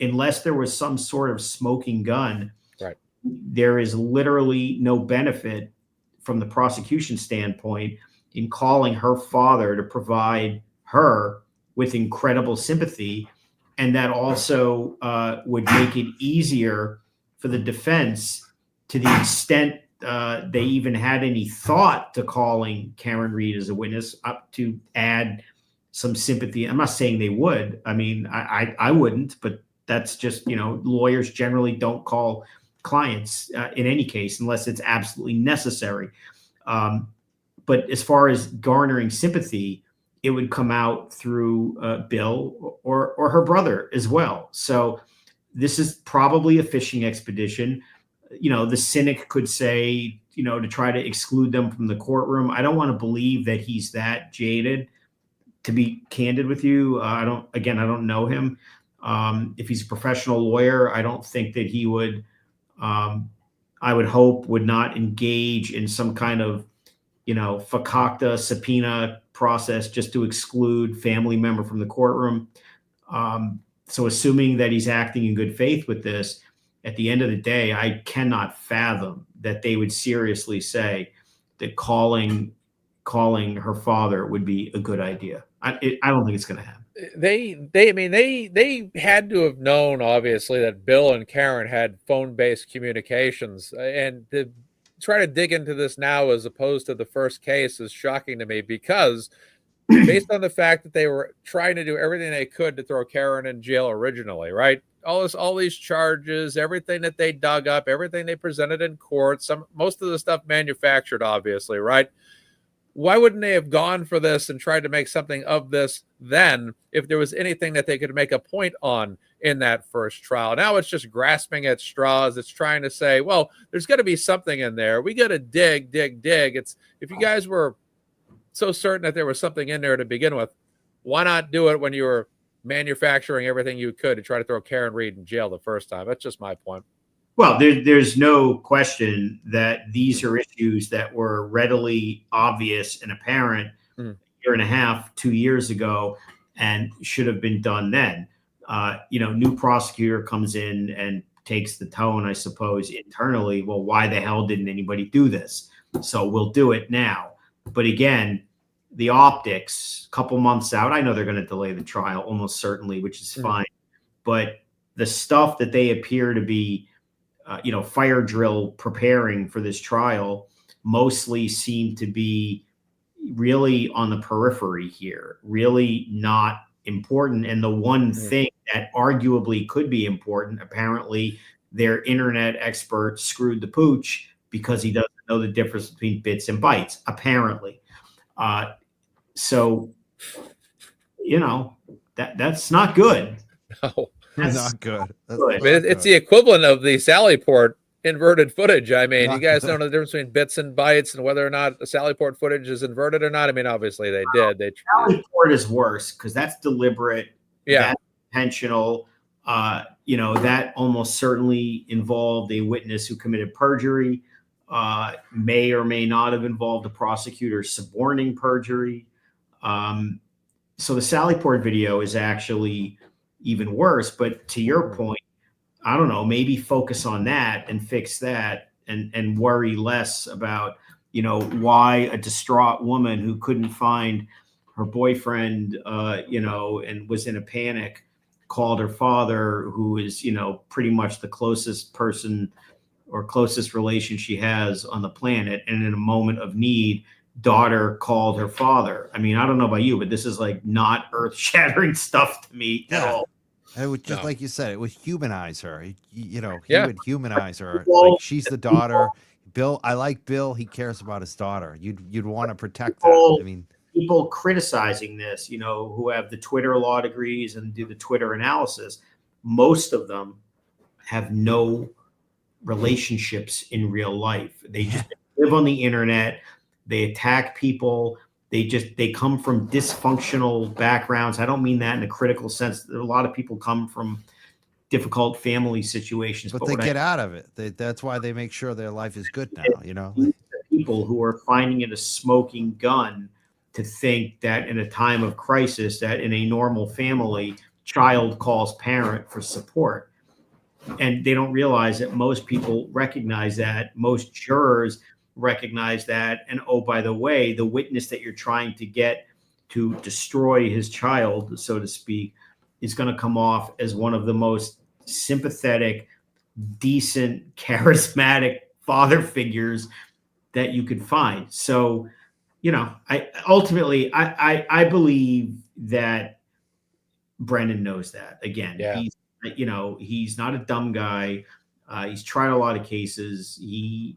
B: Unless there was some sort of smoking gun,
C: Right.
B: there is literally no benefit from the prosecution standpoint in calling her father to provide her with incredible sympathy. And that also would make it easier for the defense, to the extent they even had any thought to calling Karen Reed as a witness, up to add some sympathy. I'm not saying they would. I mean, I wouldn't, but that's just, lawyers generally don't call clients in any case unless it's absolutely necessary. But as far as garnering sympathy, it would come out through Bill or her brother as well. So this is probably a fishing expedition. The cynic could say, to try to exclude them from the courtroom. I don't want to believe that he's that jaded, to be candid with you. I don't know him. If he's a professional lawyer, I don't think that he would, I would hope, would not engage in some kind of, fakakta subpoena process just to exclude family member from the courtroom. So assuming that he's acting in good faith with this, at the end of the day, I cannot fathom that they would seriously say that calling her father would be a good idea. I don't think it's going to happen.
C: They had to have known, obviously, that Bill and Karen had phone-based communications, and to try to dig into this now as opposed to the first case is shocking to me, because based on the fact that they were trying to do everything they could to throw Karen in jail originally, right? All these charges, everything that they dug up, everything they presented in court, most of the stuff manufactured, obviously, right? Why wouldn't they have gone for this and tried to make something of this then, if there was anything that they could make a point on in that first trial? Now it's just grasping at straws. It's trying to say, well, there's got to be something in there. We got to dig. It's, if you guys were so certain that there was something in there to begin with, why not do it when you were manufacturing everything you could to try to throw Karen Reed in jail the first time? That's just my point.
B: Well, there's no question that these are issues that were readily obvious and apparent a year and a half, 2 years ago, and should have been done then. New prosecutor comes in and takes the tone, I suppose, internally. Well, why the hell didn't anybody do this? So we'll do it now. But again, the optics, a couple months out, I know they're going to delay the trial almost certainly, which is fine. But the stuff that they appear to be fire drill preparing for this trial mostly seem to be really on the periphery here, really not important. And the one thing that arguably could be important, apparently their internet expert screwed the pooch because he doesn't know the difference between bits and bytes, apparently. So, that's not good.
C: No.
A: That's not good.
C: It's the equivalent of the Sallyport inverted footage. I mean, you guys don't know the difference between bits and bytes and whether or not the Sallyport footage is inverted or not. I mean, obviously they did.
B: Sallyport is worse because that's deliberate.
C: Yeah.
B: That's intentional. That almost certainly involved a witness who committed perjury, may or may not have involved a prosecutor suborning perjury. So the Sallyport video is actually even worse. But to your point, I don't know, maybe focus on that and fix that and worry less about, why a distraught woman who couldn't find her boyfriend, and was in a panic, called her father, who is, pretty much the closest person or closest relation she has on the planet. And in a moment of need, daughter called her father. I mean, I don't know about you, but this is like not earth shattering stuff to me at all.
A: It would just like you said, it would humanize her. He would humanize her.
B: Well,
A: Like she's the daughter. Bill, I like Bill. He cares about his daughter. You'd want to protect that. I mean,
B: people criticizing this, who have the Twitter law degrees and do the Twitter analysis, most of them have no relationships in real life. They just live on the internet. They attack people. They come from dysfunctional backgrounds. I don't mean that in a critical sense. A lot of people come from difficult family situations,
A: but they get out of it. That's why they make sure their life is good now.
B: People who are finding it a smoking gun to think that in a time of crisis, that in a normal family, child calls parent for support. And they don't realize that most people recognize that. Most jurors recognize that. And oh, by the way, the witness that you're trying to get to destroy his child, so to speak, is going to come off as one of the most sympathetic, decent, charismatic father figures that you could find. So, I believe that Brennan knows that. Again, he's not a dumb guy. He's tried a lot of cases. He,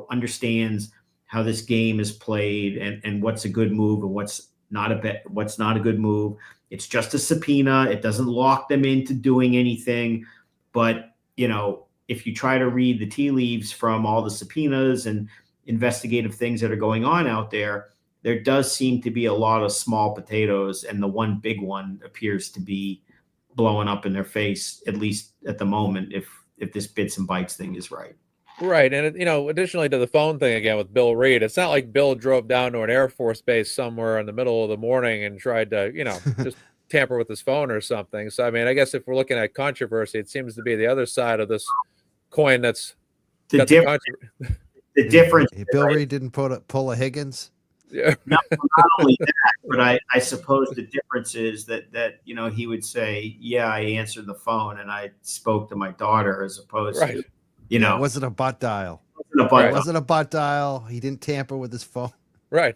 B: understands how this game is played and what's a good move and what's not a good move. It's just a subpoena. It doesn't lock them into doing anything. But, if you try to read the tea leaves from all the subpoenas and investigative things that are going on out there, there does seem to be a lot of small potatoes. And the one big one appears to be blowing up in their face, at least at the moment, if this bits and bytes thing is right.
C: Right. And, additionally to the phone thing again with Bill Reed, it's not like Bill drove down to an Air Force base somewhere in the middle of the morning and tried to, just tamper with his phone or something. So, I mean, I guess if we're looking at controversy, it seems to be the other side of this coin that's
B: the difference. The difference.
A: Bill Reed didn't pull a Higgins.
C: Yeah.
B: Not only that, but I suppose the difference is that he would say, yeah, I answered the phone and I spoke to my daughter, as opposed to,
A: it wasn't a butt dial. It wasn't a butt dial. He didn't tamper with his phone.
C: Right.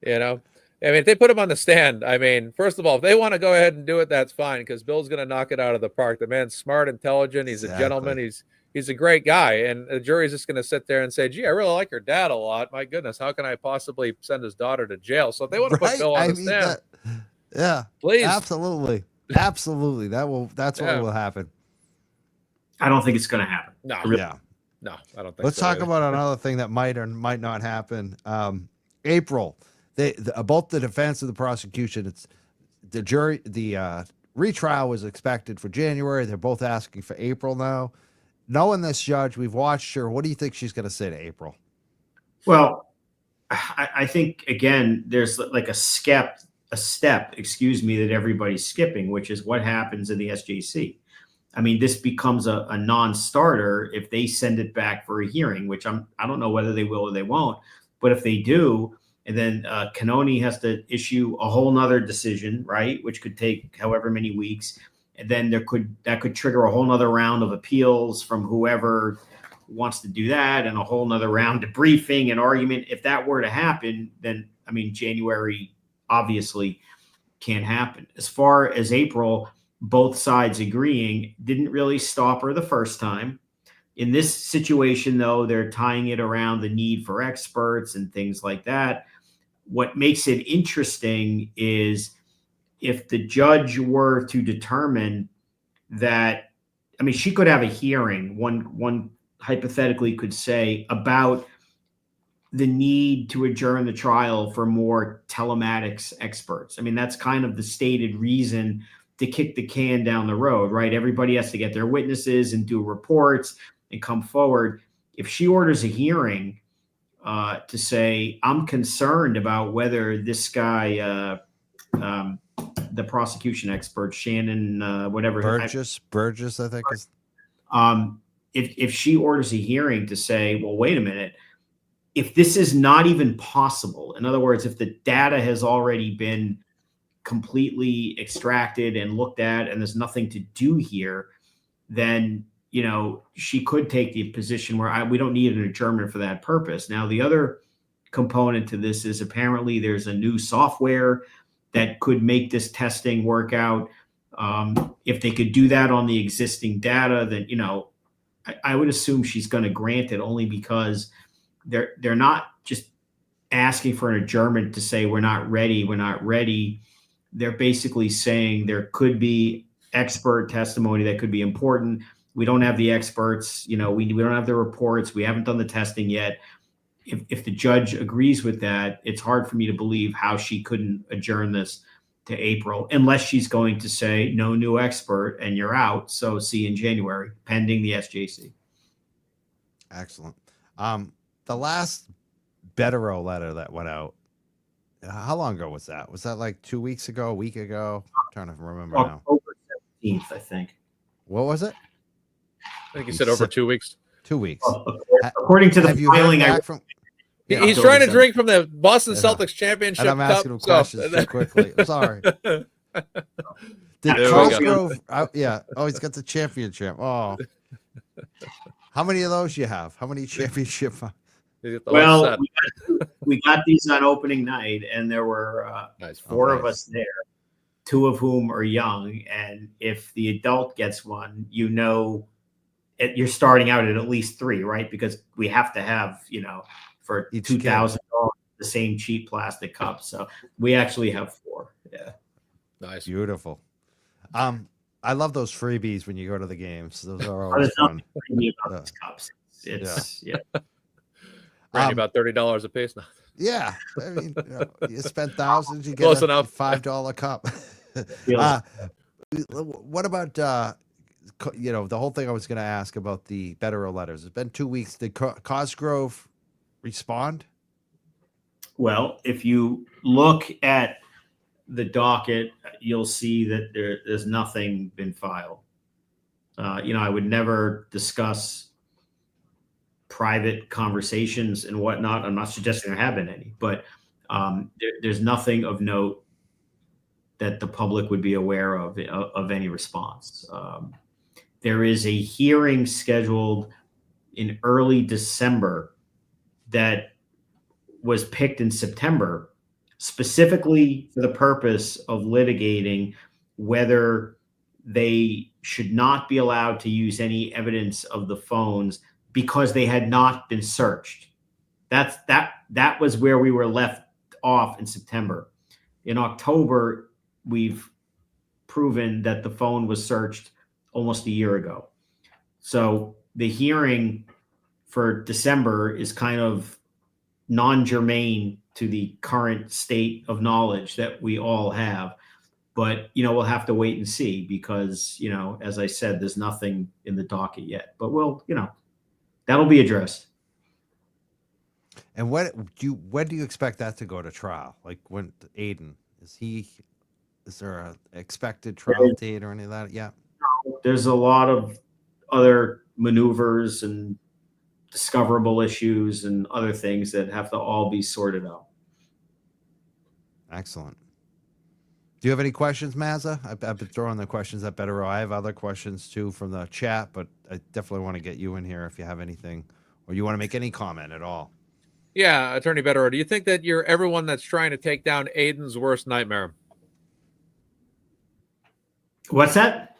C: I mean, if they put him on the stand, I mean, first of all, if they want to go ahead and do it, that's fine, because Bill's going to knock it out of the park. The man's smart, intelligent. He's a gentleman. He's a great guy. And the jury's just going to sit there and say, gee, I really like your dad a lot. My goodness, how can I possibly send his daughter to jail? So if they want to put Bill on the stand, please.
A: Absolutely. That's what will happen.
B: I don't think it's going to happen.
C: No, no, I don't think
A: Let's talk about another thing that might or might not happen. April, both the defense and the prosecution, it's the jury, the retrial was expected for January. They're both asking for April now. Knowing this judge, we've watched her. What do you think she's going to say to April?
B: Well, I think, again, there's like a step, that everybody's skipping, which is what happens in the SJC. I mean, this becomes a non-starter if they send it back for a hearing, which I don't know whether they will or they won't. But if they do, and then Canoni has to issue a whole nother decision, right, which could take however many weeks. And then that could trigger a whole nother round of appeals from whoever wants to do that, and a whole nother round of briefing and argument. If that were to happen, then, I mean, January obviously can't happen. As far as April, both sides agreeing didn't really stop her the first time. In this situation, though, they're tying it around the need for experts and things like that. What makes it interesting is if the judge were to determine that, I mean, she could have a hearing, one hypothetically could say, about the need to adjourn the trial for more telematics experts. I mean, that's kind of the stated reason to kick the can down the road, right? Everybody has to get their witnesses and do reports and come forward. If she orders a hearing to say, I'm concerned about whether this guy, the prosecution expert, Shannon, whatever.
A: Burgess, I think.
B: If she orders a hearing to say, well, wait a minute, if this is not even possible, in other words, if the data has already been completely extracted and looked at and there's nothing to do here, then she could take the position where we don't need an adjournment for that purpose. Now, the other component to this is apparently there's a new software that could make this testing work out. If they could do that on the existing data, then I would assume she's going to grant it, only because they're not just asking for an adjournment to say we're not ready. They're basically saying there could be expert testimony that could be important. We don't have the experts, we don't have the reports. We haven't done the testing yet. If the judge agrees with that, it's hard for me to believe how she couldn't adjourn this to April, unless she's going to say no new expert and you're out. So see you in January, pending the SJC.
A: Excellent. The last Bederow letter that went out, how long ago was that? Was that like 2 weeks ago, a week ago? I'm trying to remember now.
B: October 17th, I think.
A: What was it?
C: I think you said over 2 weeks.
A: 2 weeks.
B: According to the filing,
C: he's trying to drink from the Boston Celtics championship
A: and I'm asking him questions too quickly. I'm sorry. Did Cosgrove? Oh, he's got the championship. Oh, how many of those you have? How many championship?
B: Well, we got these on opening night, and there were four of us there, two of whom are young. And if the adult gets one, you're starting out at least three, right? Because we have to have, for $2,000 the same cheap plastic cups. So we actually have four. Yeah,
C: nice,
A: beautiful. I love those freebies when you go to the games. Those are always fun.
B: About these cups. It's
C: about $30 a piece now.
A: Yeah, I mean, you spend thousands, you get
C: close
A: a
C: enough
A: $5 cup. What about the whole thing I was going to ask about the Bederow letters? It's been 2 weeks. Did Cosgrove respond?
B: Well, if you look at the docket, you'll see that there's nothing been filed. I would never discuss private conversations and whatnot. I'm not suggesting there have been any, but there's nothing of note that the public would be aware of any response. There is a hearing scheduled in early December that was picked in September specifically for the purpose of litigating whether they should not be allowed to use any evidence of the phones because they had not been searched. That was where we were left off in September. In October, we've proven that the phone was searched almost a year ago. So the hearing for December is kind of non-germane to the current state of knowledge that we all have. But, we'll have to wait and see because, as I said, there's nothing in the docket yet. But that'll be addressed.
A: And when do you expect that to go to trial? Like when Aiden, is there an expected trial date or any of that? Yeah.
B: There's a lot of other maneuvers and discoverable issues and other things that have to all be sorted out.
A: Excellent. Do you have any questions, Mazza? I've been throwing the questions at Bederow. I have other questions too from the chat, but I definitely want to get you in here if you have anything or you want to make any comment at all.
C: Yeah, Attorney Bederow, do you think that you're everyone that's trying to take down Aiden's worst nightmare?
B: What's that?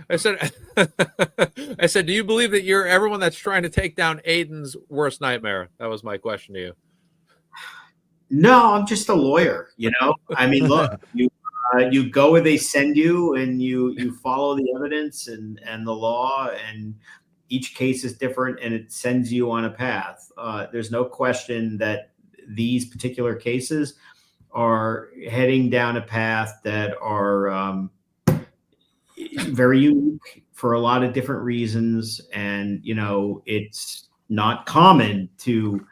C: I said, do you believe that you're everyone that's trying to take down Aiden's worst nightmare? That was my question to you.
B: No, I'm just a lawyer. I mean, look, you go where they send you and you follow the evidence and the law, and each case is different and it sends you on a path. There's no question that these particular cases are heading down a path that are very unique for a lot of different reasons. And, it's not common to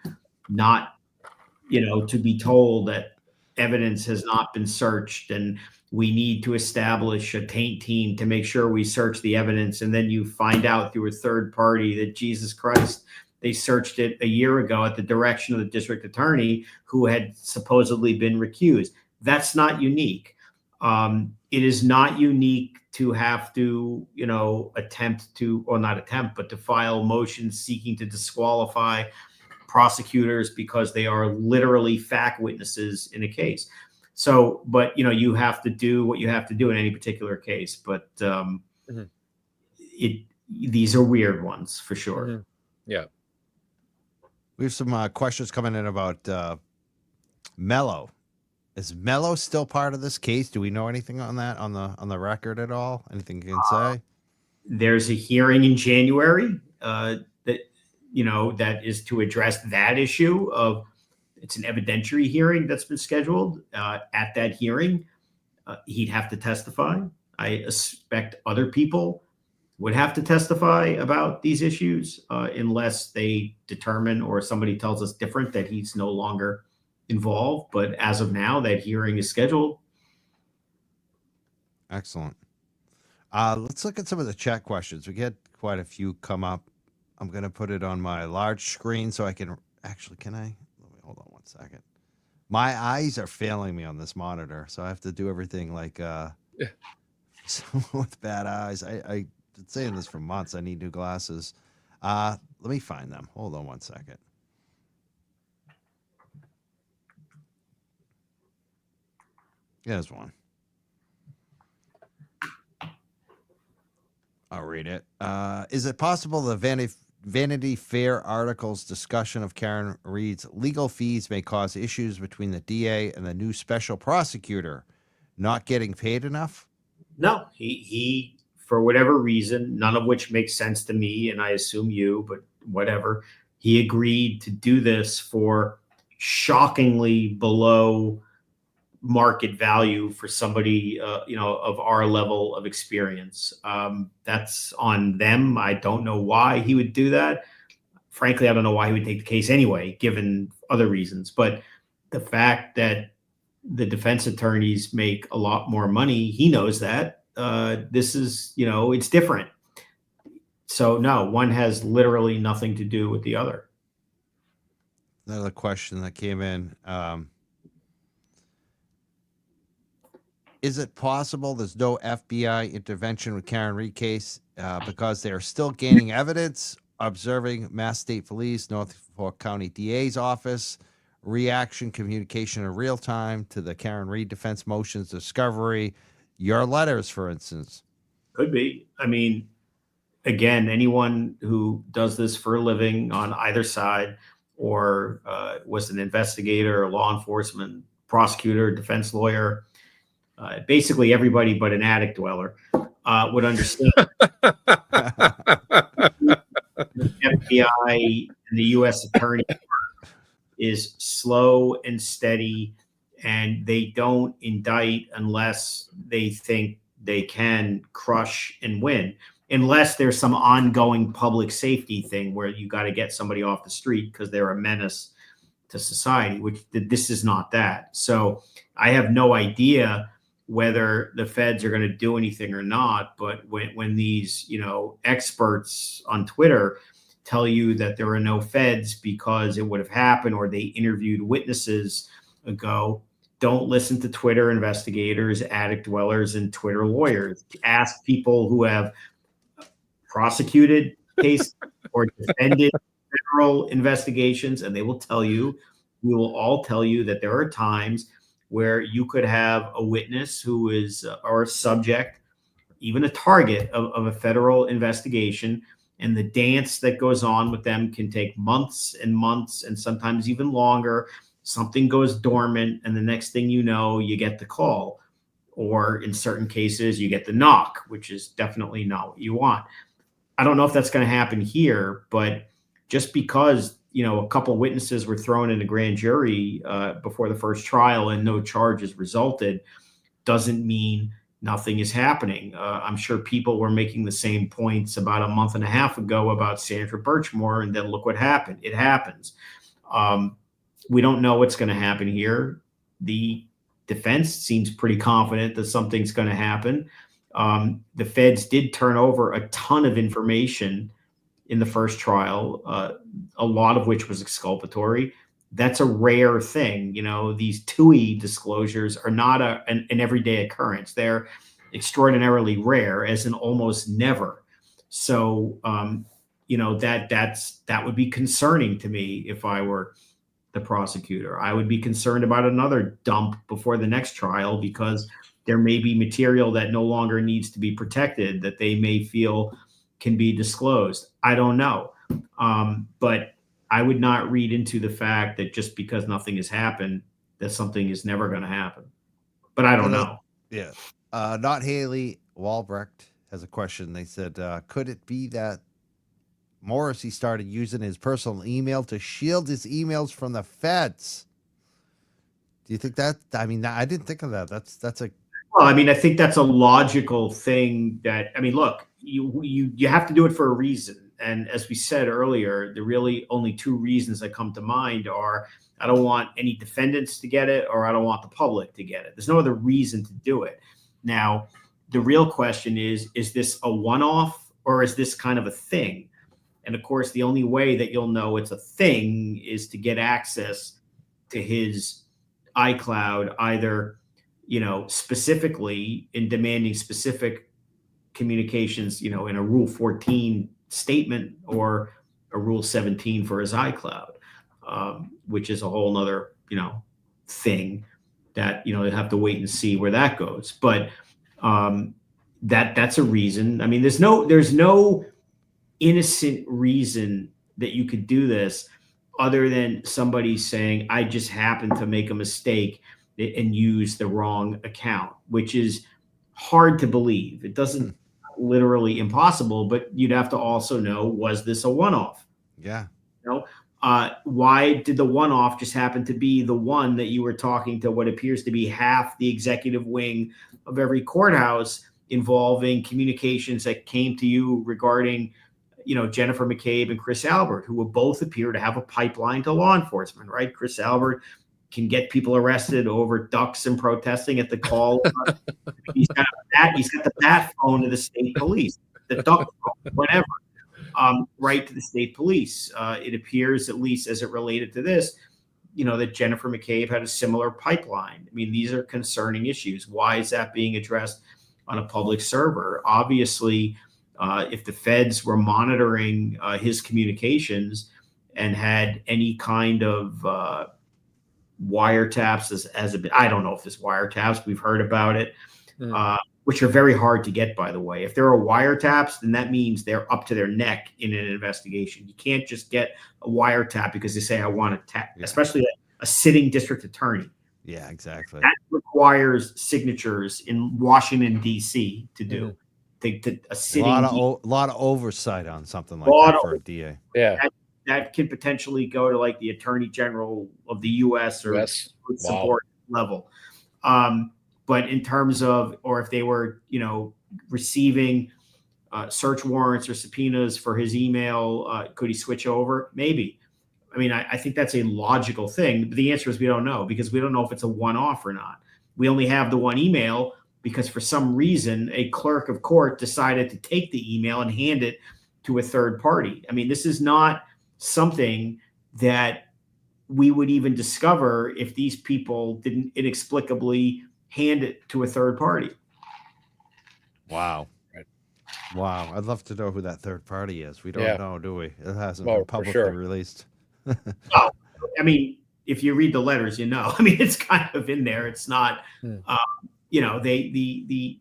B: to be told that evidence has not been searched. And we need to establish a taint team to make sure we search the evidence. And then you find out through a third party that, Jesus Christ, they searched it a year ago at the direction of the district attorney who had supposedly been recused. That's not unique. It is not unique to have to, attempt to, or not attempt, but to file motions seeking to disqualify prosecutors because they are literally fact witnesses in a case. So, but you have to do what you have to do in any particular case. But these are weird ones for sure.
C: Mm-hmm. Yeah.
A: We have some questions coming in about Mello. Is Mello still part of this case? Do we know anything on that on the record at all? Anything you can say?
B: There's a hearing in January that is to address that issue of. It's an evidentiary hearing that's been scheduled. At that hearing, he'd have to testify. I expect other people would have to testify about these issues unless they determine or somebody tells us different that he's no longer involved. But as of now, that hearing is scheduled.
A: Excellent. Let's look at some of the chat questions. We get quite a few come up. I'm going to put it on my large screen so I can actually, can I? Hold on one second. My eyes are failing me on this monitor, so I have to do everything like with bad eyes. I've been saying this for months. I need new glasses. Let me find them. Hold on one second. Here's one. I'll read it. Is it possible the Vanity Fair article's discussion of Karen Reed's legal fees may cause issues between the DA and the new special prosecutor not getting paid enough?
B: No, he for whatever reason, none of which makes sense to me, and I assume you, but whatever, he agreed to do this for shockingly below market value for somebody, of our level of experience. That's on them. I don't know why he would do that. Frankly, I don't know why he would take the case anyway, given other reasons. But the fact that the defense attorneys make a lot more money, he knows that. This is, it's different. So no, one has literally nothing to do with the other.
A: Another question that came in. Is it possible there's no FBI intervention with Karen Reed case because they are still gaining evidence, observing Mass State Police, Norfolk County DA's office, reaction, communication in real time to the Karen Reed defense motions, discovery, your letters, for instance?
B: Could be. I mean, again, anyone who does this for a living on either side or was an investigator, law enforcement, prosecutor, defense lawyer, basically everybody but an attic dweller would understand the FBI and the U.S. attorney is slow and steady, and they don't indict unless they think they can crush and win, unless there's some ongoing public safety thing where you got to get somebody off the street because they're a menace to society, which this is not that. So I have no idea whether the feds are going to do anything or not. But when these, experts on Twitter tell you that there are no feds because it would have happened or they interviewed witnesses ago, don't listen to Twitter investigators, attic dwellers, and Twitter lawyers. Ask people who have prosecuted cases or defended federal investigations, and they will tell you, we will all tell you that there are times where you could have a witness who is or a subject, even a target of a federal investigation, and the dance that goes on with them can take months and months and sometimes even longer. Something goes dormant, and the next thing you know, you get the call. Or in certain cases, you get the knock, which is definitely not what you want. I don't know if that's going to happen here, but just because a couple of witnesses were thrown in a grand jury before the first trial and no charges resulted doesn't mean nothing is happening. I'm sure people were making the same points about a month and a half ago about Sandra Birchmore, and then look what happened. It happens. We don't know what's going to happen here. The defense seems pretty confident that something's going to happen. The feds did turn over a ton of information in the first trial, a lot of which was exculpatory. That's a rare thing. These TUI disclosures are not an everyday occurrence. They're extraordinarily rare, as in almost never. So, that would be concerning to me if I were the prosecutor. I would be concerned about another dump before the next trial, because there may be material that no longer needs to be protected that they may feel can be disclosed. I don't know. But I would not read into the fact that just because nothing has happened, that something is never going to happen. But I don't know.
A: Yeah. Not Haley Walbrecht has a question. They said, could it be that Morrissey started using his personal email to shield his emails from the feds? Do you think that? I mean, I didn't think of that. That's a.
B: Well, I mean, I think that's a logical thing. Look, you have to do it for a reason. And as we said earlier, the really only two reasons that come to mind are, I don't want any defendants to get it, or I don't want the public to get it. There's no other reason to do it. Now, the real question is this a one-off, or is this kind of a thing? And of course, the only way that you'll know it's a thing is to get access to his iCloud, either, specifically in demanding specific communications, in a Rule 14 statement, or a Rule 17 for his iCloud, which is a whole nother, thing that, they have to wait and see where that goes. But that's a reason. I mean, there's no innocent reason that you could do this other than somebody saying, I just happened to make a mistake and use the wrong account, which is hard to believe. It doesn't literally impossible, but you'd have to also know, was this a one-off?
A: Yeah.
B: Why did the one-off just happen to be the one that you were talking to what appears to be half the executive wing of every courthouse, involving communications that came to you regarding, Jennifer McCabe and Chris Albert, who will both appear to have a pipeline to law enforcement, right? Chris Albert can get people arrested over ducks and protesting at the call. He's got the bat phone to the state police, the duck phone, whatever, right to the state police. It appears, at least as it related to this, that Jennifer McCabe had a similar pipeline. I mean, these are concerning issues. Why is that being addressed on a public server? Obviously, if the feds were monitoring his communications and had any kind of wiretaps I don't know if there's wiretaps. We've heard about it, which are very hard to get, by the way. If there are wiretaps, then that means they're up to their neck in an investigation. You can't just get a wiretap because they say, I want to tap, especially a sitting district attorney.
A: Yeah, exactly.
B: That requires signatures in Washington, D.C. to do. A
A: lot of oversight on something like that for a DA.
C: Yeah.
B: That can potentially go to like the Attorney General of the U.S. or support level. But in terms of, or if they were, receiving search warrants or subpoenas for his email, could he switch over? Maybe. I mean, I think that's a logical thing. But the answer is we don't know, because we don't know if it's a one-off or not. We only have the one email because for some reason a clerk of court decided to take the email and hand it to a third party. I mean, this is not something that we would even discover if these people didn't inexplicably hand it to a third party.
A: Wow.
C: Right.
A: Wow. I'd love to know who that third party is. We don't know, do we? It hasn't been publicly released.
B: Well, I mean, if you read the letters, I mean, it's kind of in there. It's not, the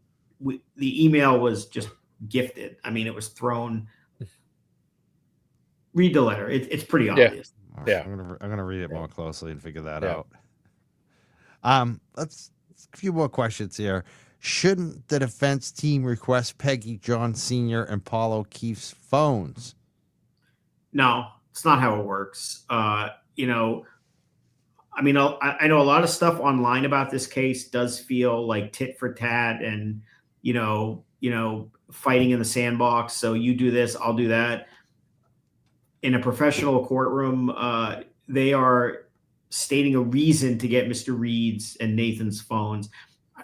B: email was just gifted. I mean, it was thrown. Read the letter. It's pretty obvious.
A: Yeah. I'm gonna read it more closely and figure that out. Let's a few more questions here. Shouldn't the defense team request Peggy, John Sr., and Paul O'Keefe's phones?
B: No, it's not how it works. I know a lot of stuff online about this case does feel like tit for tat and, fighting in the sandbox. So you do this, I'll do that. In a professional courtroom, they are stating a reason to get Mr. Reed's and Nathan's phones.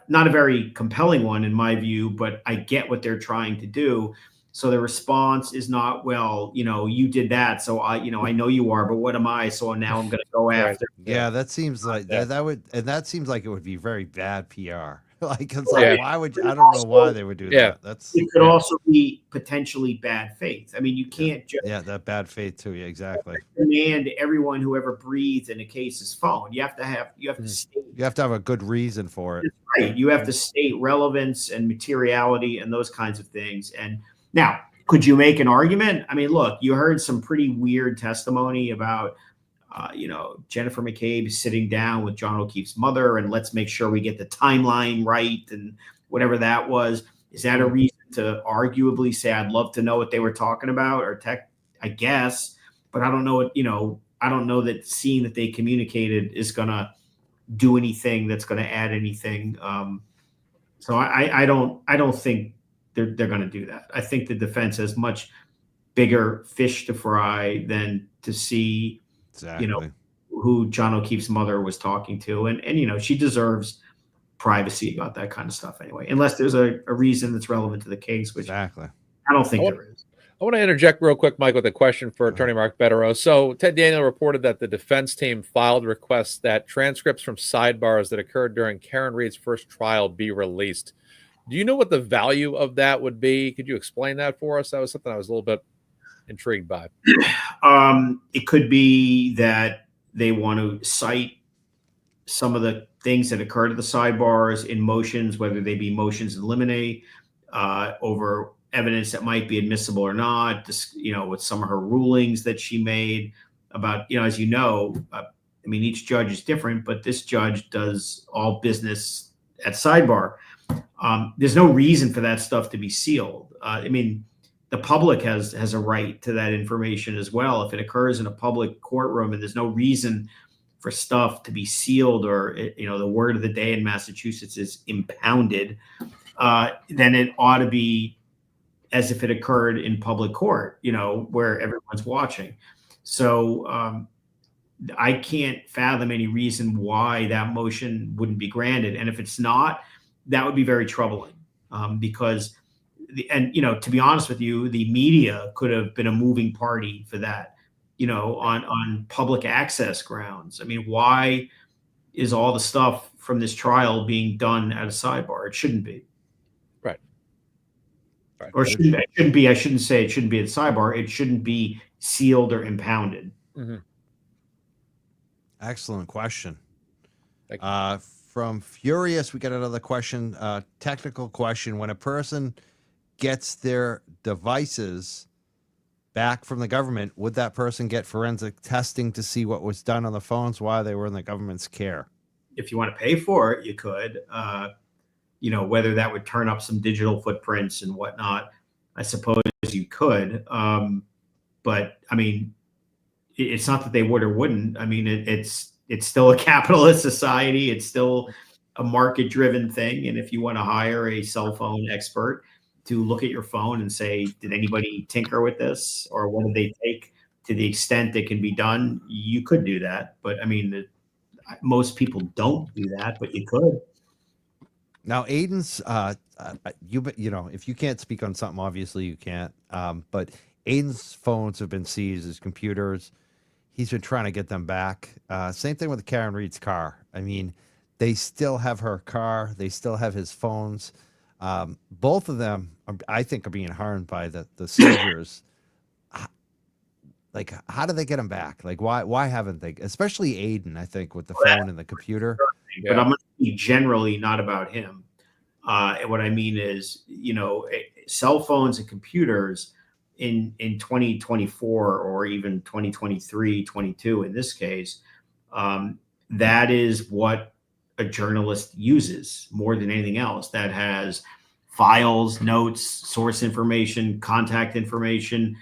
B: Not a very compelling one in my view, but I get what they're trying to do. So the response is not, well, you did that, so I know you are, but what am I? So now I'm going to go
C: Right.
B: after.
A: Yeah, that seems like that seems like it would be very bad PR. Like, it's
C: Yeah.
A: like, why would I don't know why they would do
C: Yeah.
A: that. That's
B: It could also be potentially bad faith. I mean, you can't just
A: that bad faith too. Yeah, exactly.
B: demand everyone who ever breathes in a case's phone. You have to state.
A: You have to have a good reason for it.
B: Right. You have to state relevance and materiality and those kinds of things. And now, could you make an argument? I mean, look, you heard some pretty weird testimony about, Jennifer McCabe sitting down with John O'Keefe's mother, and let's make sure we get the timeline right and whatever that was. Is that a reason to arguably say, I'd love to know what they were talking about, or I guess, but I don't know what, I don't know that seeing that they communicated is going to do anything that's going to add anything. So I don't think they're going to do that. I think the defense has much bigger fish to fry than to see,
A: Exactly.
B: who John O'Keefe's mother was talking to. And she deserves privacy about that kind of stuff anyway, unless there's a reason that's relevant to the case, which
A: Exactly.
B: I don't think there is.
C: I want to interject real quick, Mike, with a question for Attorney Mark Bederow. So Ted Daniel reported that the defense team filed requests that transcripts from sidebars that occurred during Karen Reed's first trial be released. Do you know what the value of that would be? Could you explain that for us? That was something I was a little bit intrigued by.
B: It could be that they want to cite some of the things that occurred at the sidebars in motions, whether they be motions in limine, over evidence that might be admissible or not, with some of her rulings that she made about, as each judge is different, but this judge does all business at sidebar. There's no reason for that stuff to be sealed. The public has a right to that information as well. If it occurs in a public courtroom and there's no reason for stuff to be sealed, or, the word of the day in Massachusetts is impounded, then it ought to be as if it occurred in public court, where everyone's watching. So I can't fathom any reason why that motion wouldn't be granted. And if it's not, that would be very troubling, because to be honest with you, the media could have been a moving party for that, on public access grounds. I mean, why is all the stuff from this trial being done at a sidebar? It shouldn't be. Right. Or it shouldn't be. I shouldn't say it shouldn't be at sidebar. It shouldn't be sealed or impounded.
C: Mm-hmm.
A: Excellent question.
C: Thank you.
A: From Furious, we got another question, technical question. When a person gets their devices back from the government, would that person get forensic testing to see what was done on the phones while they were in the government's care?
B: If you want to pay for it, you could. Whether that would turn up some digital footprints and whatnot, I suppose you could. But it's not that they would or wouldn't. It's still a capitalist society. It's still a market-driven thing. And if you want to hire a cell phone expert to look at your phone and say, did anybody tinker with this, or what did they take, to the extent it can be done, you could do that. But most people don't do that, but you could.
A: Now, Aiden's, if you can't speak on something, obviously you can't. But Aiden's phones have been seized, his computers. He's been trying to get them back. Same thing with Karen Reed's car. They still have her car. They still have his phones. Both of them, I think, are being harmed by the seizures. Like, how do they get them back? Like, why haven't they? Especially Aiden, I think, with the phone and the computer.
B: But I'm going to speak generally, not about him. And what I mean is, cell phones and computers in 2024, or even 2023, 22 in this case, that is what a journalist uses more than anything else. That has files, notes, source information, contact information,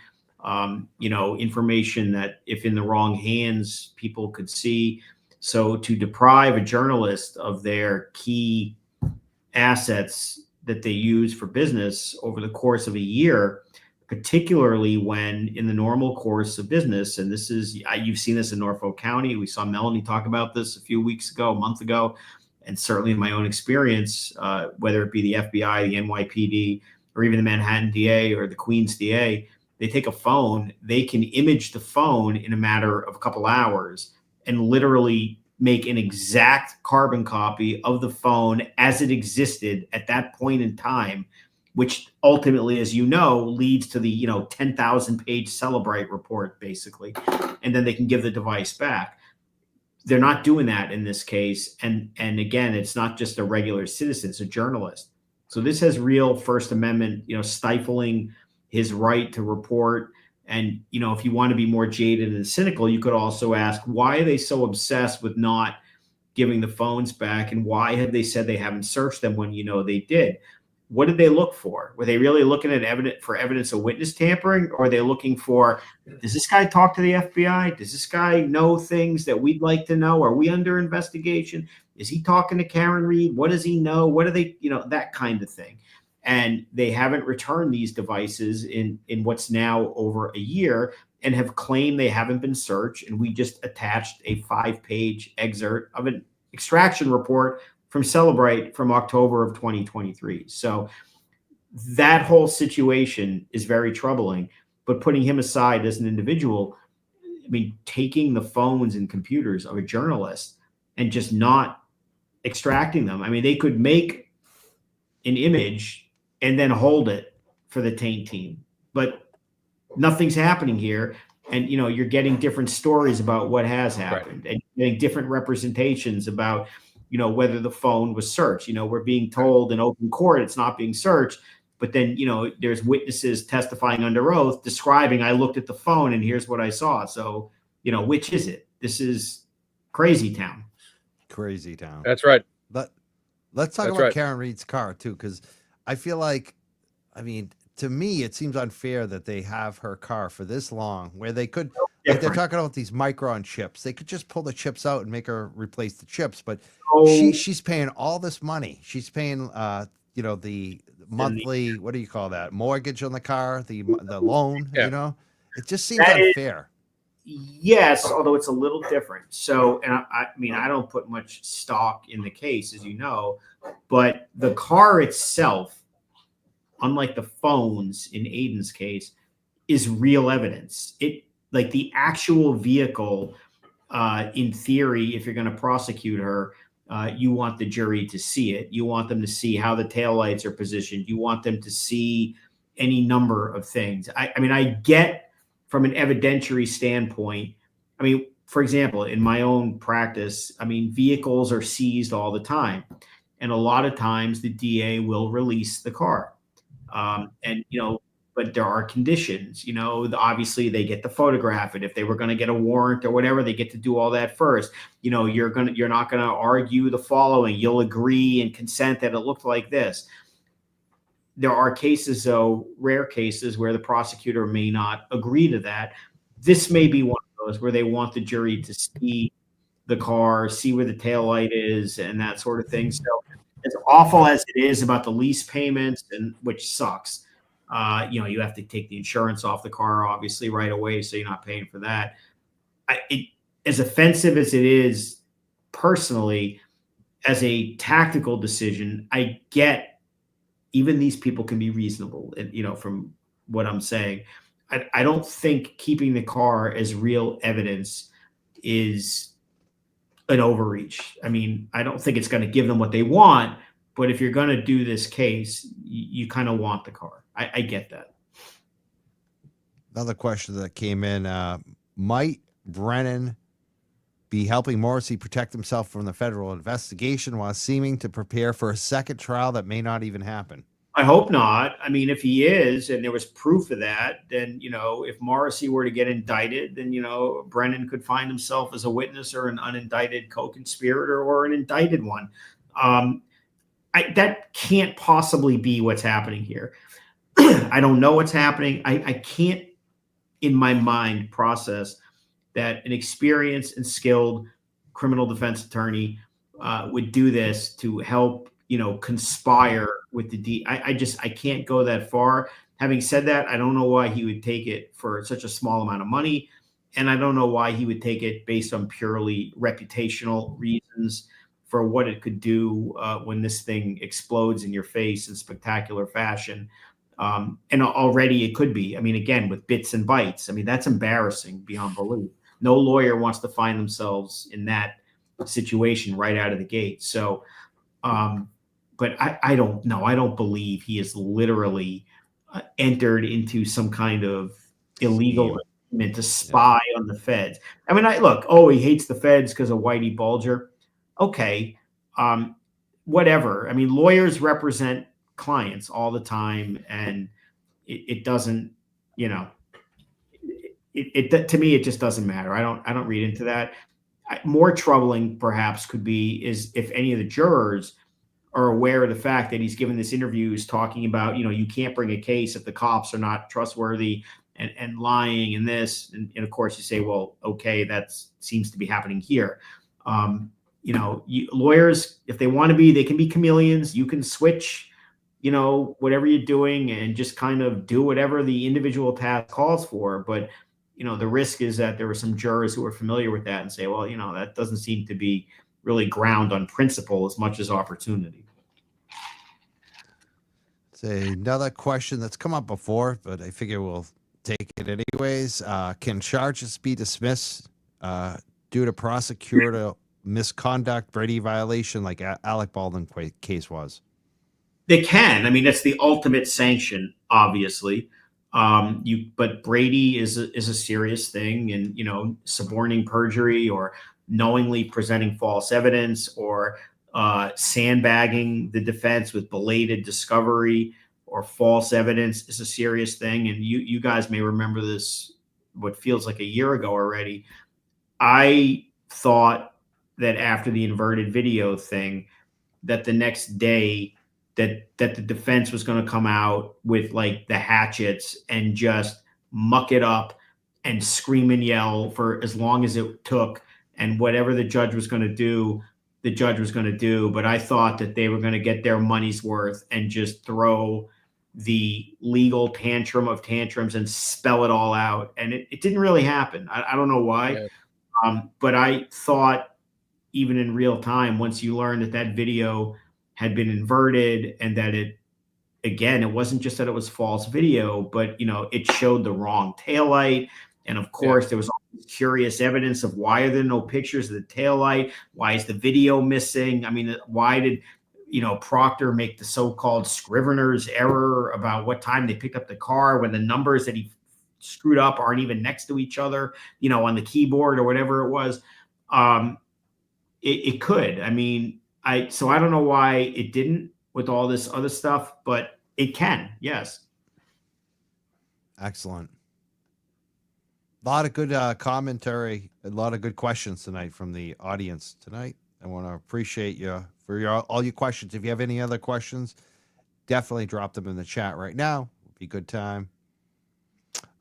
B: information that if in the wrong hands, people could see. So to deprive a journalist of their key assets that they use for business over the course of a year, particularly when in the normal course of business, and this is, you've seen this in Norfolk County. We saw Melanie talk about this a few weeks ago, a month ago, and certainly in my own experience, whether it be the FBI, the NYPD, or even the Manhattan DA or the Queens DA, they take a phone, they can image the phone in a matter of a couple hours and literally make an exact carbon copy of the phone as it existed at that point in time, which ultimately, as you know, leads to the 10,000 page Celebrite report, basically, and then they can give the device back. They're not doing that in this case, and again, it's not just a regular citizen; it's a journalist. So this has real First Amendment, stifling his right to report. And if you want to be more jaded and cynical, you could also ask, why are they so obsessed with not giving the phones back, and why have they said they haven't searched them when they did? What did they look for? Were they really looking at evidence of witness tampering, or are they looking for, does this guy talk to the FBI? Does this guy know things that we'd like to know? Are we under investigation? Is he talking to Karen Reed? What does he know? What are they, that kind of thing. And they haven't returned these devices in what's now over a year, and have claimed they haven't been searched. And we just attached a 5-page excerpt of an extraction report from Celebrite from October of 2023. So that whole situation is very troubling. But putting him aside as an individual, I mean, taking the phones and computers of a journalist and just not extracting them. I mean, they could make an image and then hold it for the taint team, but nothing's happening here. And, you're getting different stories about what has happened, right, and getting different representations about, whether the phone was searched. We're being told in open court it's not being searched, but then, there's witnesses testifying under oath describing, I looked at the phone and here's what I saw. So, which is it? This is crazy town.
A: Crazy town.
C: That's right.
A: But let's talk about Karen Reed's car too, because I feel like, to me, it seems unfair that they have her car for this long, where they could, like they're talking about these Micron chips. They could just pull the chips out and make her replace the chips, but she's paying all this money. She's paying, the monthly, what do you call that? Mortgage on the car, the loan, it just seems unfair.
B: Yes, although it's a little different. So, and I don't put much stock in the case, as you know, but the car itself, unlike the phones in Aiden's case, is real evidence. It, like the actual vehicle, in theory, if you're going to prosecute her, you want the jury to see it. You want them to see how the taillights are positioned. You want them to see any number of things. I get from an evidentiary standpoint. For example, in my own practice, vehicles are seized all the time. And a lot of times the DA will release the car. But there are conditions, obviously they get to photograph it. If they were going to get a warrant or whatever, they get to do all that first. You're not going to argue the following. You'll agree and consent that it looked like this. There are cases, though, rare cases, where the prosecutor may not agree to that. This may be one of those where they want the jury to see the car, see where the taillight is and that sort of thing. So as awful as it is about the lease payments, and which sucks, you have to take the insurance off the car, obviously, right away, so you're not paying for that. As offensive as it is personally, as a tactical decision, I get even these people can be reasonable, from what I'm saying. I don't think keeping the car as real evidence is an overreach. I don't think it's going to give them what they want, but if you're going to do this case, you kind of want the car. I get that.
A: Another question that came in, might Brennan be helping Morrissey protect himself from the federal investigation while seeming to prepare for a second trial that may not even happen?
B: I hope not. If he is, and there was proof of that, then, if Morrissey were to get indicted, then, Brennan could find himself as a witness or an unindicted co-conspirator or an indicted one. That can't possibly be what's happening here. I don't know what's happening. I can't, in my mind, process that an experienced and skilled criminal defense attorney would do this to help, conspire with the I can't go that far. Having said that, I don't know why he would take it for such a small amount of money. And I don't know why he would take it based on purely reputational reasons for what it could do when this thing explodes in your face in spectacular fashion. And already it could be. I mean, again, with bits and bytes. I mean, that's embarrassing beyond belief. No lawyer wants to find themselves in that situation right out of the gate. So, but I don't know. I don't believe he is literally entered into some kind of illegal agreement to spy on the feds. I mean, he hates the feds because of Whitey Bulger. Okay. Whatever. I mean, lawyers represent clients all the time, and it doesn't, to me, it just doesn't matter. I don't read into that. More troubling perhaps could be is if any of the jurors are aware of the fact that he's given this interviews talking about, you can't bring a case if the cops are not trustworthy and lying and this. And of course you say, well, okay, that seems to be happening here. Lawyers, if they want to be, they can be chameleons. You can switch, whatever you're doing and just kind of do whatever the individual task calls for. But, the risk is that there were some jurors who are familiar with that and say, well, that doesn't seem to be really ground on principle as much as opportunity.
A: It's another question that's come up before, but I figure we'll take it anyways. Can charges be dismissed due to prosecutorial misconduct, Brady violation, like Alec Baldwin case was?
B: They can. I mean, that's the ultimate sanction, obviously. But Brady is a serious thing, and suborning perjury or knowingly presenting false evidence or sandbagging the defense with belated discovery or false evidence is a serious thing. And you guys may remember this, what feels like a year ago already. I thought that after the inverted video thing, that the next day that the defense was going to come out with like the hatchets and just muck it up and scream and yell for as long as it took. And whatever the judge was going to do, the judge was going to do. But I thought that they were going to get their money's worth and just throw the legal tantrum of tantrums and spell it all out. And it didn't really happen. I don't know why. Yeah. But I thought even in real time, once you learn that video had been inverted and that it wasn't just that it was false video, but it showed the wrong taillight. And of course, there was all this curious evidence of why are there no pictures of the taillight? Why is the video missing? I mean, why did Proctor make the so-called Scrivener's error about what time they picked up the car when the numbers that he screwed up aren't even next to each other, on the keyboard or whatever it was? It could. I mean, so I don't know why it didn't with all this other stuff, but it can. Yes.
A: Excellent. A lot of good commentary, a lot of good questions tonight from the audience tonight. I want to appreciate you for all your questions. If you have any other questions, definitely drop them in the chat right now. It'll be a good time.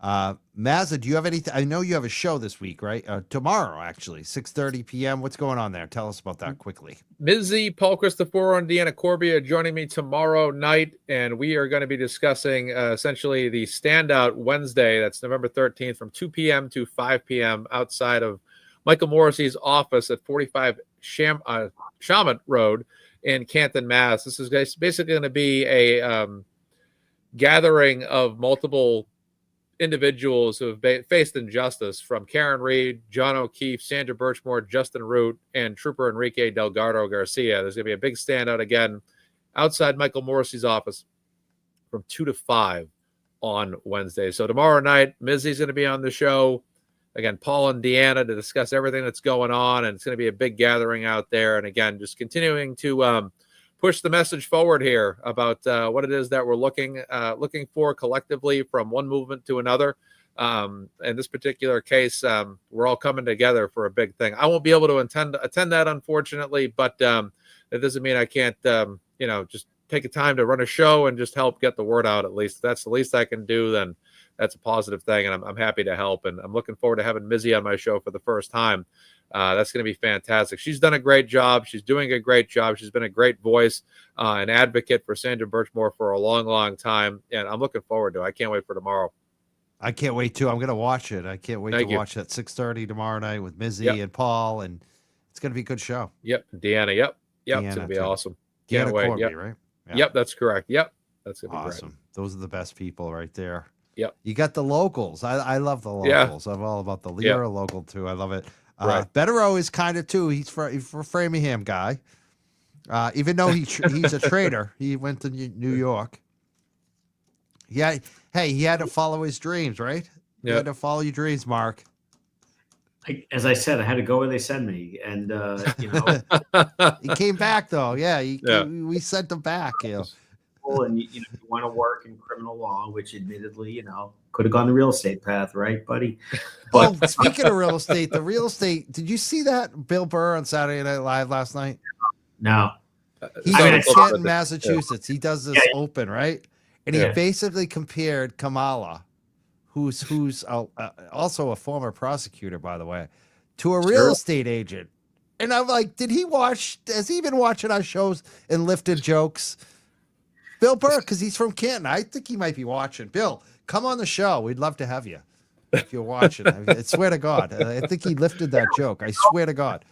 A: Mazza, do you have anything? I know you have a show this week, right? Tomorrow, actually, 6:30 p.m. What's going on there? Tell us about that quickly.
C: Mizzy, Paul Christopher, and Deanna Corby are joining me tomorrow night, and we are going to be discussing essentially the Standout Wednesday. That's November 13th from 2 p.m. to 5 p.m. outside of Michael Morrissey's office at 45 Shaman Road in Canton, Mass. This is basically going to be a gathering of multiple individuals who have faced injustice, from Karen Reed, John O'Keefe, Sandra Birchmore, Justin Root, and Trooper Enrique Delgado Garcia. There's going to be a big standout again outside Michael Morrissey's office from 2 to 5 on Wednesday. So tomorrow night, Mizzy's going to be on the show. Again, Paul and Deanna to discuss everything that's going on, and it's going to be a big gathering out there. And again, just continuing to push the message forward here about what it is that we're looking for collectively from one movement to another. In this particular case, we're all coming together for a big thing. I won't be able to attend that, unfortunately, but that doesn't mean I can't, just take a time to run a show and just help get the word out. At least if that's the least I can do, then that's a positive thing, and I'm happy to help. And I'm looking forward to having Mizzy on my show for the first time. That's going to be fantastic. She's done a great job. She's doing a great job. She's been a great voice, an advocate for Sandra Birchmore for a long, long time. And I'm looking forward to it. I can't wait for tomorrow.
A: I can't wait too. I'm going to watch it. I can't wait
C: Thank
A: to
C: you.
A: watch it at 6:30 tomorrow night with Mizzy and Paul, and it's going to be a good show.
C: Yep, Deanna. Yep,
A: Deanna,
C: it's going to be
A: too.
C: awesome. Can't
A: Deanna
C: wait.
A: Corby,
C: Yep.
A: right?
C: Yep, that's correct. Yep, that's going to be
A: Awesome.
C: great.
A: Those are the best people right there.
C: Yep.
A: You got the locals. I love the locals. I'm all about the Lyra local too. I love it.
C: Right.
A: Bederow is kind of too. He's for Framingham guy. Even though he's a trader, he went to New York. Yeah. He had to follow his dreams, right? You had to follow your dreams, Mark.
B: As I said, I had to go where they send me, and
A: He came back though. Yeah, we sent him back.
B: And you want to work in criminal law, which admittedly, could have gone the real estate path, right, buddy? But
A: speaking of real estate, did you see that Bill Burr on Saturday Night Live last night?
B: No.
A: He's in Canton, Massachusetts. He does this open, right? And he basically compared Kamala, who's also a former prosecutor, by the way, to a real estate agent. And I'm like, has he been watching our shows and lifted jokes? Bill Burr, because he's from Canton. I think he might be watching. Bill, come on the show. We'd love to have you if you're watching. I swear to God. I think he lifted that joke. I swear to God.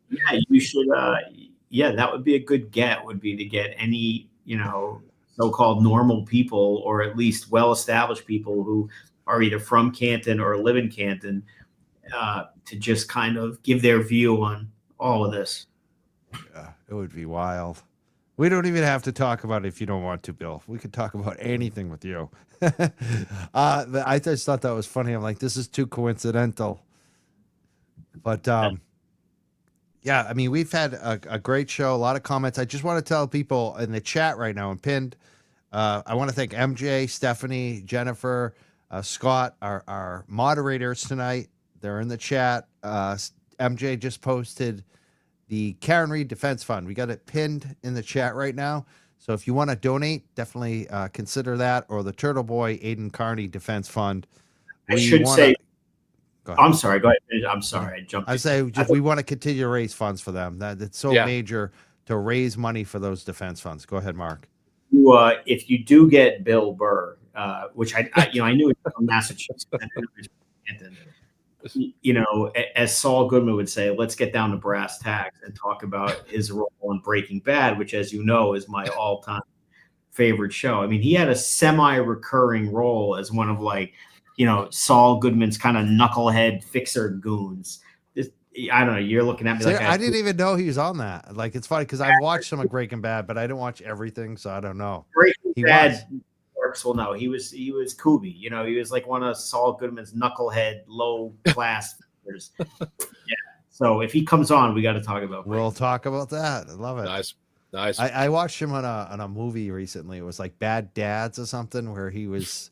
B: Yeah, you should. That would be a good get, would be to get any, so-called normal people, or at least well-established people who are either from Canton or live in Canton, to just kind of give their view on all of this.
A: Yeah, it would be wild. We don't even have to talk about it if you don't want to, Bill. We could talk about anything with you. I just thought that was funny. I'm like, this is too coincidental. But yeah, I mean, we've had a great show, a lot of comments. I just want to tell people in the chat right now and pinned, I want to thank MJ, Stephanie, Jennifer, Scott, our moderators tonight. They're in the chat. MJ just posted the Karen Reed Defense Fund. We got it pinned in the chat right now. So if you want to donate, definitely consider that, or the Turtle Boy Aiden Carney Defense Fund.
B: I'm sorry. Go ahead. I'm sorry. I jumped.
A: I say we want to continue to raise funds for them. It's so major to raise money for those defense funds. Go ahead, Mark.
B: If you do get Bill Burr, which I knew it from Massachusetts, as Saul Goodman would say, let's get down to brass tacks and talk about his role in Breaking Bad, which, as you know, is my all-time favorite show. I mean, he had a semi-recurring role as one of Saul Goodman's kind of knucklehead fixer goons. I don't know. You're looking at me like
A: I didn't even know he was on that. Like, it's funny because I've watched some of Breaking Bad, but I didn't watch everything, so I don't know.
B: Breaking Bad. Well, no, he was Kubi. He was like one of Saul Goodman's knucklehead, low class figures. So if he comes on, we got to talk about.
A: We'll talk about that. I love it.
C: Nice.
A: I watched him on a movie recently. It was like Bad Dads or something, where he was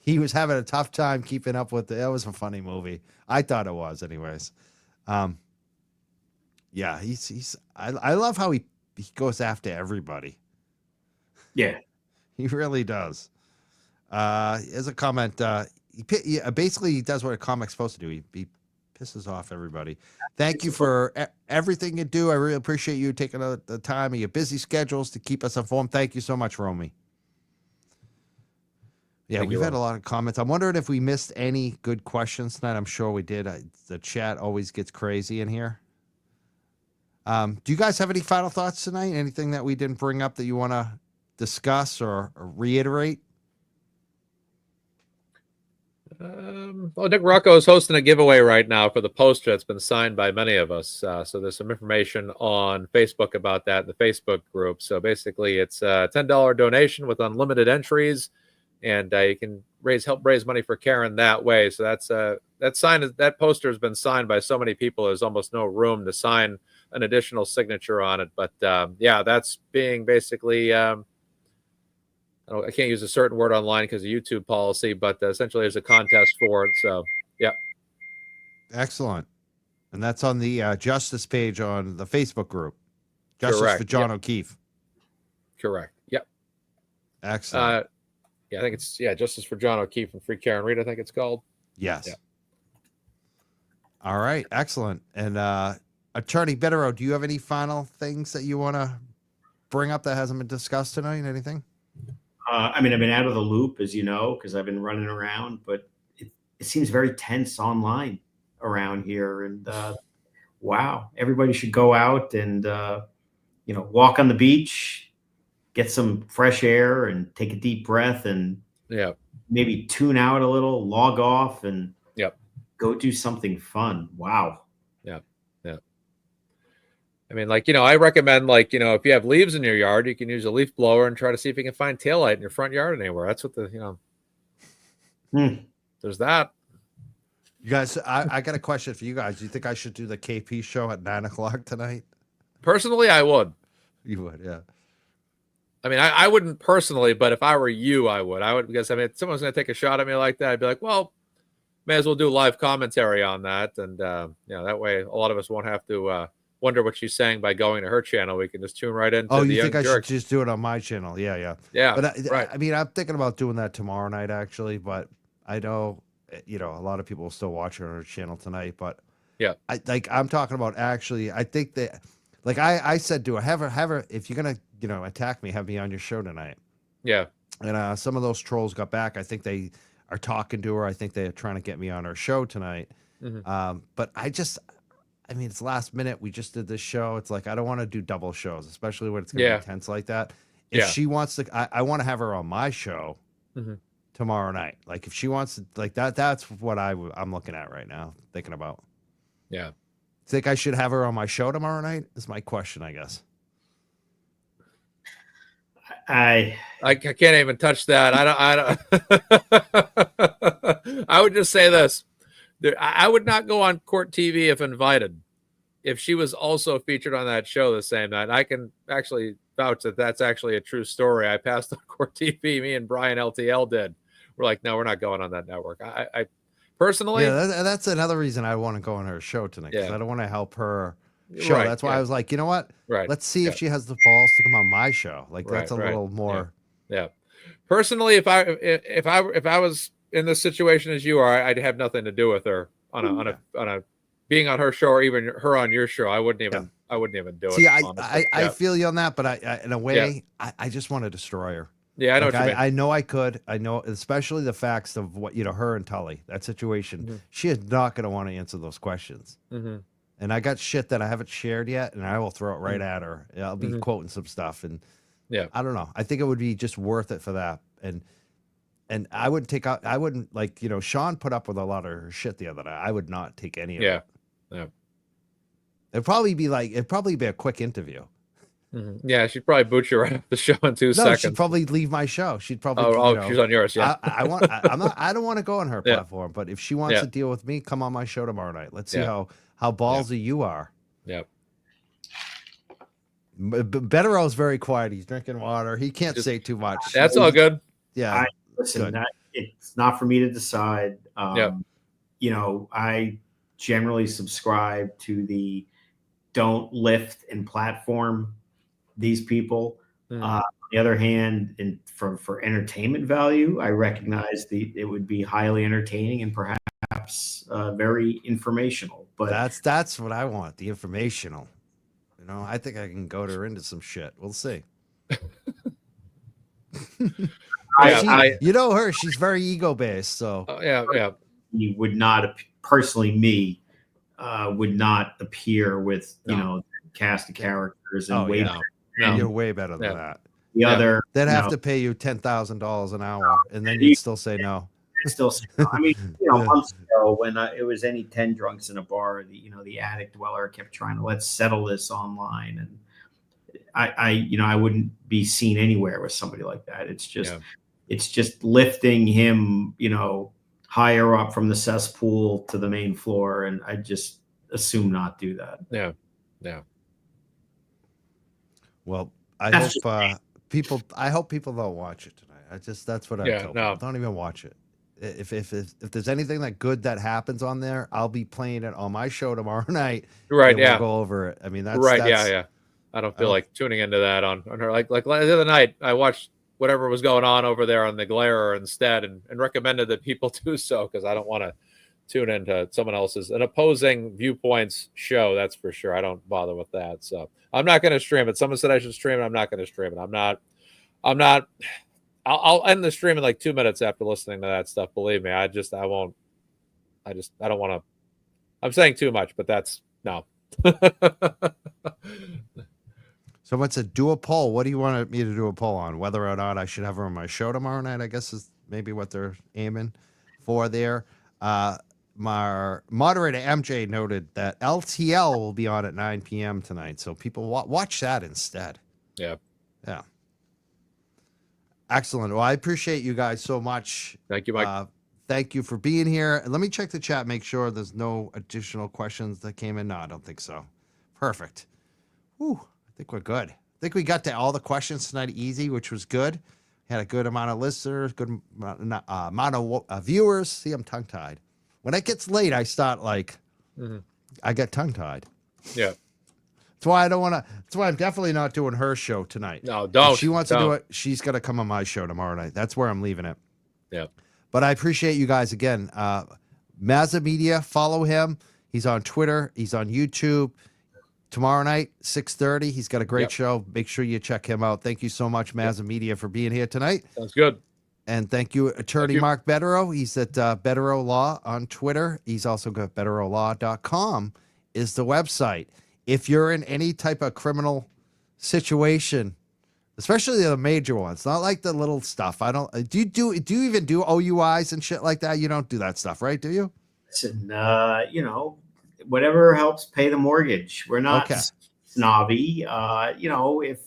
A: having a tough time keeping up with it. It was a funny movie. I thought it was, anyways. Yeah, I love how he goes after everybody.
B: Yeah.
A: He really does. As a comment, he basically does what a comic's supposed to do. He pisses off everybody. Thank you for everything you do. I really appreciate you taking the time of your busy schedules to keep us informed. Thank you so much, Romy. Yeah, we've had a lot of comments. I'm wondering if we missed any good questions tonight. I'm sure we did. The chat always gets crazy in here. Do you guys have any final thoughts tonight? Anything that we didn't bring up that you want to discuss or reiterate?
C: Nick Rocco is hosting a giveaway right now for the poster that's been signed by many of us. So there's some information on Facebook about that in the Facebook group. So basically, it's a $10 donation with unlimited entries, and you can help raise money for Karen that way. So that poster has been signed by so many people. There's almost no room to sign an additional signature on it. But that's being basically. I can't use a certain word online because of YouTube policy, but essentially there's a contest for it. So, yeah.
A: Excellent. And that's on the Justice page on the Facebook group. Justice
C: Correct.
A: for John O'Keefe.
C: Correct. Yep.
A: Excellent.
C: I think it's, Justice for John O'Keefe and Free Karen Reed, I think it's called.
A: Yes. All right, excellent. And Attorney Bederow, do you have any final things that you want to bring up that hasn't been discussed tonight? Anything?
B: I mean, I've been out of the loop, as you know, because I've been running around, but it seems very tense online around here. And wow, everybody should go out and, walk on the beach, get some fresh air and take a deep breath and maybe tune out a little, log off and go do something fun. Wow.
C: Yeah. I mean, I recommend, if you have leaves in your yard, you can use a leaf blower and try to see if you can find taillight in your front yard anywhere. That's what there's that.
A: You guys, I got a question for you guys. Do you think I should do the KP show at 9:00 tonight?
C: Personally, I would.
A: You would, yeah.
C: I mean, I wouldn't personally, but if I were you, I would, because if someone's going to take a shot at me like that, I'd be like, well, may as well do live commentary on that. And, that way a lot of us won't have to wonder what she's saying by going to her channel. We can just tune right into
A: the
C: you
A: think
C: Young
A: I
C: Jurks.
A: should just do it on my channel? Yeah. But
C: right.
A: I mean, I'm thinking about doing that tomorrow night, actually, but I know, a lot of people will still watch it on her channel tonight, but I'm talking about actually, I think that, I said to her, have her, if you're going to, attack me, have me on your show tonight.
C: Yeah.
A: And some of those trolls got back. I think they are talking to her. I think they're trying to get me on her show tonight. But I mean, it's last minute. We just did this show. It's like, I don't want to do double shows, especially when it's going to be tense like that. If she wants to, I want to have her on my show tomorrow night. Like, if she wants to, that's what I'm looking at right now, thinking about.
C: Yeah.
A: Think I should have her on my show tomorrow night? Is my question, I guess.
B: I
C: can't even touch that. I would just say this. I would not go on Court TV if invited. If she was also featured on that show the same night, I can actually vouch that that's actually a true story. I passed on Court TV. Me and Brian LTL did. We're like, no, we're not going on that network. I personally,
A: that's another reason I want to go on her show tonight, because I don't want to help her show.
C: Right,
A: that's why I was like, you know what?
C: Right.
A: Let's see if she has the balls to come on my show. That's a little more.
C: Yeah. Personally, if I was in this situation as you are, I'd have nothing to do with her on a being on her show, or even her on your show. I wouldn't even do it.
A: See, I feel you on that, but I in a way, I just want to destroy her.
C: Yeah, I know what you mean.
A: I know I could. I know, especially the facts of what, her and Tully, that situation. She is not going to want to answer those questions. And I got shit that I haven't shared yet, and I will throw it right at her. I'll be quoting some stuff, and I don't know. I think it would be just worth it for that. And I wouldn't take out. I wouldn't Sean put up with a lot of her shit the other night. I would not take any of it.
C: Yeah.
A: It'd probably be a quick interview.
C: Yeah, she'd probably boot you right off the show in 2 seconds.
A: She'd probably leave my show. She'd probably.
C: She's on yours. Yeah.
A: I don't want to go on her platform, but if she wants to deal with me, come on my show tomorrow night. Let's see how ballsy you are.
C: Yeah.
A: Bederow's very quiet. He's drinking water. He can't say too much.
C: That's all good.
A: Yeah.
B: Listen, it's not for me to decide. I generally subscribe to the don't lift and platform these people. On the other hand, and for entertainment value, I recognize it would be highly entertaining and perhaps very informational. But
A: that's what I want, the informational. I think I can goad her into some shit. We'll see. You know her; she's very ego based. So
B: you would not personally would not appear with cast of characters and
A: you're way better than that.
B: The other
A: they'd have to pay you $10,000 an hour, and then you'd still say no.
B: I mean, months ago when it was any 10 drunks in a bar, the attic dweller kept trying to let's settle this online, and I wouldn't be seen anywhere with somebody like that. It's just lifting him, higher up from the cesspool to the main floor, and I just assume not do that.
C: Yeah.
A: Well, I hope people don't watch it tonight. That's what I tell people. Don't even watch it. If there's anything that happens on there, I'll be playing it on my show tomorrow night.
C: Right.
A: We'll go over it. I mean, that's
C: right. Yeah. I don't feel like tuning into that on her. Like the other night, I watched whatever was going on over there on the Glare instead, and recommended that people do so, because I don't want to tune into someone else's an opposing viewpoints show. That's for sure. I don't bother with that. So I'm not going to stream it. Someone said I should stream it. I'm not going to stream it. I'm not. I'll end the stream in like 2 minutes after listening to that stuff. Believe me, I don't want to. I'm saying too much, but that's no.
A: Someone said, do a poll. What do you want me to do a poll on? Whether or not I should have her on my show tomorrow night, I guess is maybe what they're aiming for there. My moderator, MJ, noted that LTL will be on at 9 p.m. tonight. So people watch that instead.
C: Yeah.
A: Yeah. Excellent. Well, I appreciate you guys so much.
C: Thank you, Mike.
A: Thank you for being here. And let me check the chat, make sure there's no additional questions that came in. No, I don't think so. Perfect. Whew. I think we're good. I think we got to all the questions tonight easy, which was good. Had a good amount of listeners, good amount of viewers. See, I'm tongue-tied. When it gets late, I start I get tongue-tied.
C: Yeah.
A: That's why I don't want to. That's why I'm definitely not doing her show tonight.
C: No, don't.
A: If she wants to do it, she's got to come on my show tomorrow night. That's where I'm leaving it.
C: Yeah.
A: But I appreciate you guys again. Mazza Media, follow him. He's on Twitter. He's on YouTube. Tomorrow night, 6:30. He's got a great show. Make sure you check him out. Thank you so much, Mazza Media, for being here tonight.
C: Sounds good.
A: And thank you, Attorney Mark Bederow. He's at Bederow Law on Twitter. He's also got BederowLaw.com is the website. If you're in any type of criminal situation, especially the major ones, not like the little stuff. I don't. Do you even do OUIs and shit like that? You don't do that stuff, right? Do you?
B: Listen, whatever helps pay the mortgage. We're not snobby. If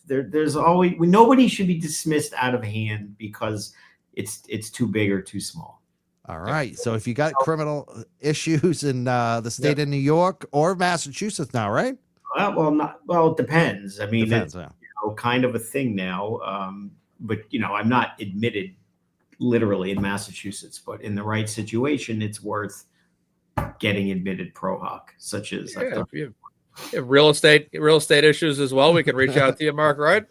B: there's always nobody should be dismissed out of hand because it's too big or too small.
A: All right. So if you got criminal issues in the state of New York or Massachusetts now, right?
B: It depends. I mean,
A: Depends,
B: it's kind of a thing now. But I'm not admitted literally in Massachusetts, but in the right situation, it's worth getting admitted pro hoc, such as
C: if you have real estate issues as well, we can reach out to you, Mark, right?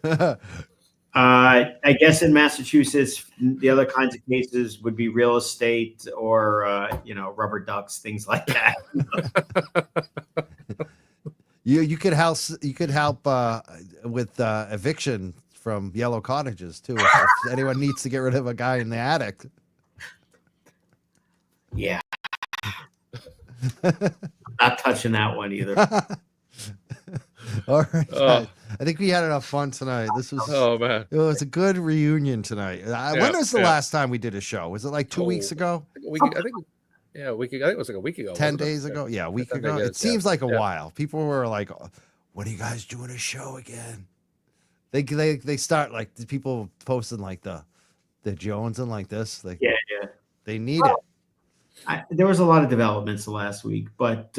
B: I guess in Massachusetts, the other kinds of cases would be real estate or rubber ducks, things like that.
A: You could help with eviction from yellow cottages too. If anyone needs to get rid of a guy in the attic.
B: Yeah. Not touching that one either.
A: All right. I think we had enough fun tonight. This was
C: man.
A: It was a good reunion tonight. When was the last time we did a show? Was it like 2 weeks ago?
C: I think it was like a week ago.
A: 10 days ago? Yeah, a week ago. It seems like a while. People were like, when are you guys doing a show again? They start like the people posting like the Jones and like this. Like, they need it.
B: There was a lot of developments the last week, but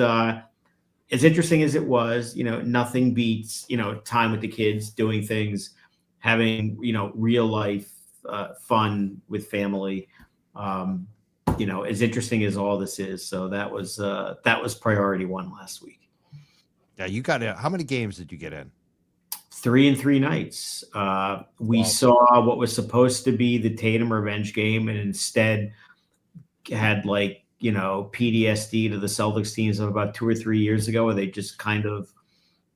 B: as interesting as it was, nothing beats, time with the kids, doing things, having, real life fun with family. As interesting as all this is. So that was priority one last week.
A: Yeah, you got it. How many games did you get in?
B: 3 and 3 nights. We saw what was supposed to be the Tatum revenge game, and instead had PTSD to the Celtics teams of about 2 or 3 years ago, where they just kind of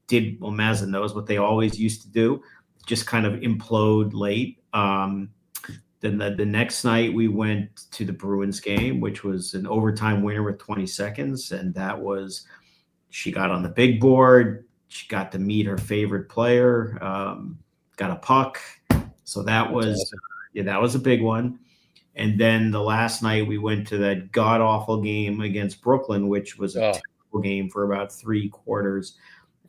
B: did. Well, Mazza knows what they always used to do, just kind of implode late. Then the next night we went to the Bruins game, which was an overtime winner with 20 seconds, and that was she got on the big board. She got to meet her favorite player, got a puck. So that was that was a big one. And then the last night we went to that god awful game against Brooklyn, which was a terrible game for about 3 quarters.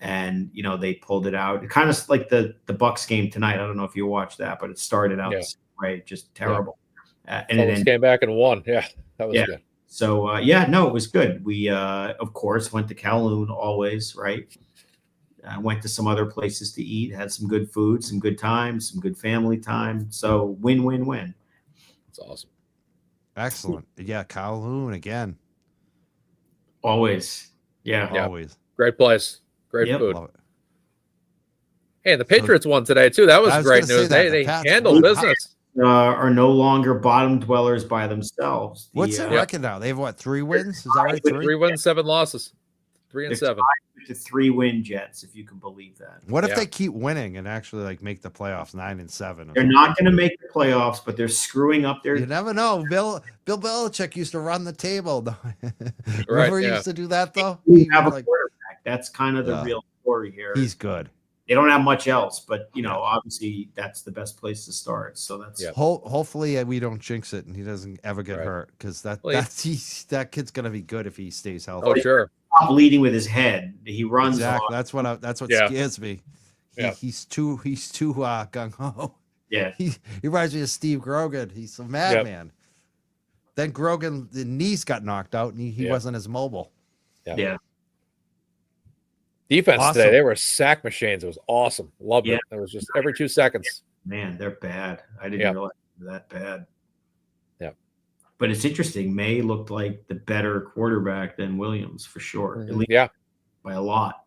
B: And they pulled it out. Kind of like the Bucks game tonight. I don't know if you watched that, but it started out the same way, just terrible.
C: And it came back and won. Yeah, that was good.
B: So it was good. We of course went to Kowloon always, right? Went to some other places to eat, had some good food, some good time, some good family time. So win-win-win.
C: That's awesome.
A: Excellent. Yeah, Kowloon again.
B: Always. Yeah.
A: Always.
C: Great place. Great food.
A: Love it.
C: Hey, the Patriots won today too. That was great news. They handled business.
B: are no longer bottom dwellers by themselves.
A: What's their record now? They have what, 3 wins? Is that right? 3?
C: 3 wins, 7 losses. 3 and
B: They're
C: 7.
B: tied with the 3-win Jets, if you can believe that.
A: What if
C: Yeah.
A: they keep winning and actually like make the playoffs 9 and 7?
B: They're not going to make the playoffs, but they're screwing up their.
A: You never know. Bill Belichick used to run the table.
C: Right,
A: Remember he
C: yeah.
A: used to do that though?
B: They have a
A: Like,
B: quarterback. That's kind of the
A: Yeah.
B: real story here.
A: he's good.
B: They don't have much else, but obviously that's the best place to start. So that's
C: Yeah.
A: Hopefully we don't jinx it and he doesn't ever get
C: Right.
A: hurt, because
C: Well,
A: that kid's gonna be good if he stays healthy.
C: Oh, sure.
B: Stop leading with his head. He runs.
A: Exactly.
B: off.
A: That's what
C: Yeah.
A: scares me.
C: Yeah.
A: He's too gung ho.
B: Yeah.
A: He reminds me of Steve Grogan. He's a madman. Then Grogan, the knees got knocked out and he
C: Yeah.
A: wasn't as mobile.
B: Yeah.
C: Defense
A: Awesome.
C: today, they were sack machines. It was awesome. Loved
B: Yeah.
C: it. It was just every 2 seconds.
B: Man, they're bad. I didn't
C: Yeah.
B: realize they were that bad.
C: Yeah.
B: But it's interesting. May looked like the better quarterback than Williams for sure, at least
C: Yeah.
B: by a lot.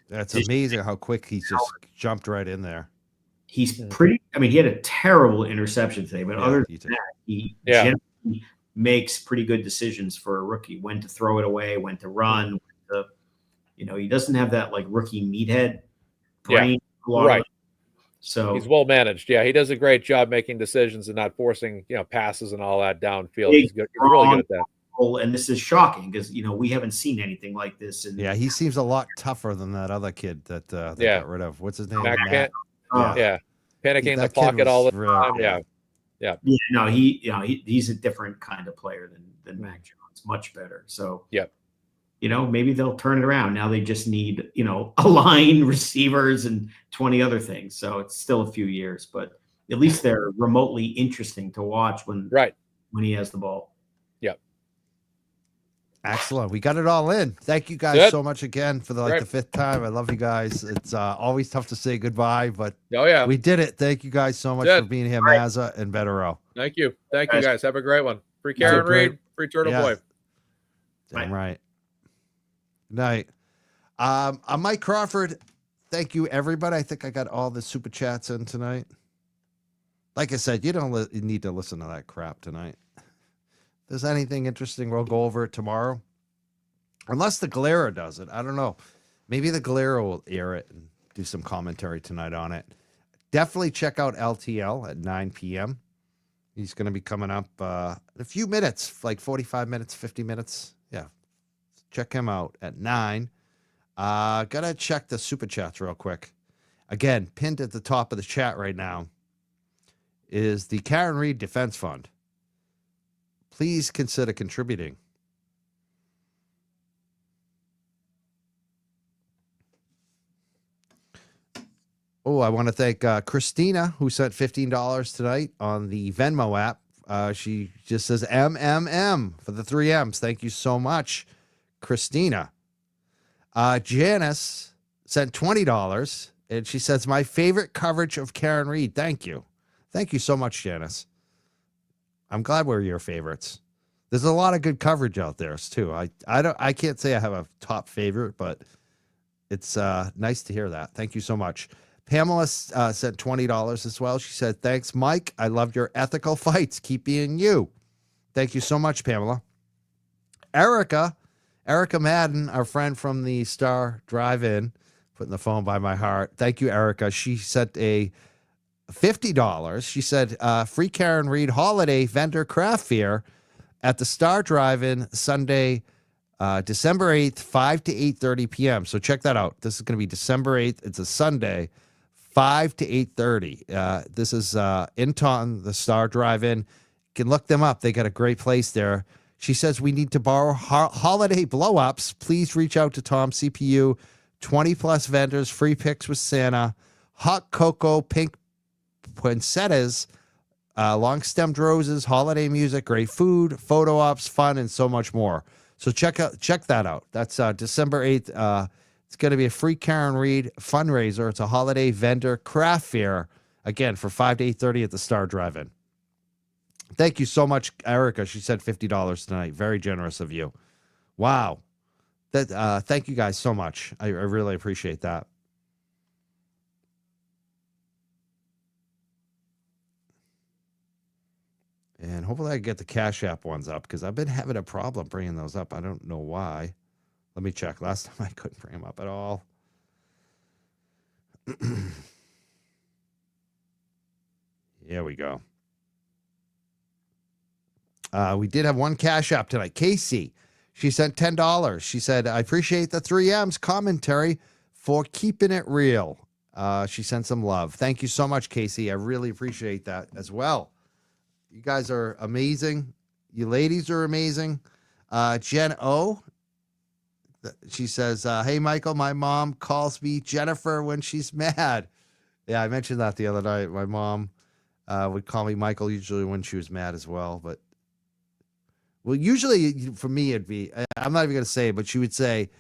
A: That's amazing how quick he just jumped right in there.
B: He's pretty. I mean, he had a terrible interception today, but
A: Yeah,
B: other
A: he
B: than
A: did.
B: that, he
C: Yeah.
B: generally makes pretty good decisions for a rookie. When to throw it away, when to run. When to, he doesn't have that like rookie meathead brain.
C: Right.
B: So
C: He's well managed. Yeah, he does a great job making decisions and not forcing, passes and all that downfield. He's good. He's really good at that.
B: and this is shocking because we haven't seen anything like this. And
A: Yeah, he seems a lot tougher than that other kid that they
C: Yeah.
A: got rid of. What's his name?
C: Matt
A: Matt.
B: uh,
C: Yeah. Panicking in the
A: That kid
C: pocket all the
A: was real-
C: time. Yeah.
B: no, he's a different kind of player than Mac Jones. Much better. So
C: Yep.
B: Maybe they'll turn it around. Now they just need a line, receivers, and 20 other things. So it's still a few years, but at least they're remotely interesting to watch when he has the ball.
A: Excellent. We got it all in. Thank you guys
C: Good.
A: so much again for the 5th time. I love you guys. It's always tough to say goodbye, but
C: Oh, yeah.
A: we did it. Thank you guys so much
C: Good.
A: for being here, Mazza and Bederow.
C: Thank you. Thank you,
B: Guys.
C: guys. Have a great one. Free
A: Yeah,
C: Karen
A: great.
C: Reed, free Turtle
A: Yeah.
C: Boy.
A: Damn
B: Bye.
A: right. Good night. I'm Mike Crawford. Thank you, everybody. I think I got all the super chats in tonight. Like I said, you don't need to listen to that crap tonight. If there's anything interesting, we'll go over it tomorrow. Unless the Galera does it. I don't know. Maybe the Galera will air it and do some commentary tonight on it. Definitely check out LTL at 9 p.m. He's going to be coming up in a few minutes, like 45 minutes, 50 minutes. Yeah. Check him out at 9. Gotta check the super chats real quick. Again, pinned at the top of the chat right now is the Karen Reed Defense Fund. Please consider contributing. Oh, I want to thank Christina, who sent $15 tonight on the Venmo app. She just says MMM for the 3 M's. Thank you so much, Christina. Janice sent $20, and she says, my favorite coverage of Karen Reed. Thank you. Thank you so much, Janice. I'm glad we're your favorites. There's a lot of good coverage out there, too. I can't say I have a top favorite, but it's nice to hear that. Thank you so much. Pamela sent $20 as well. She said, thanks, Mike. I loved your ethical fights. Keep being you. Thank you so much, Pamela. Erica Madden, our friend from the Star Drive-In, putting the phone by my heart. Thank you, Erica. She sent a $50. She said, free Karen Reed holiday vendor craft fair at the Star Drive-In Sunday, December 8th, 5 to 8:30 p.m. So check that out. This is going to be December 8th. It's a Sunday, 5 to 8:30. This is in Taunton, the Star Drive-In. You can look them up. They got a great place there. She says, we need to borrow holiday blow-ups. Please reach out to Tom CPU. 20-plus vendors, free picks with Santa, hot cocoa, pink poinsettias, long-stemmed roses, holiday music, great food, photo ops, fun, and so much more. So check that out. That's December 8th. It's going to be a free Karen Reed fundraiser. It's a holiday vendor craft fair, again, for 5 to 8:30 at the Star Drive-In. Thank you so much, Erica. She said $50 tonight. Very generous of you. Wow. Thank you guys so much. I really appreciate that. hopefully I can get the Cash App ones up because I've been having a problem bringing those up. I don't know why. Let me check. Last time I couldn't bring them up at all. Here we go. We did have one Cash App tonight. Casey, she sent $10. She said, I appreciate the 3M's commentary for keeping it real. She sent some love. Thank you so much, Casey. I really appreciate that as well. You guys are amazing. You ladies are amazing. Jen O, she says, hey, Michael, my mom calls me Jennifer when she's mad. Yeah, I mentioned that the other night. My mom would call me Michael usually when she was mad as well. But, well, usually for me, it'd be, I'm not even going to say it, but she would say,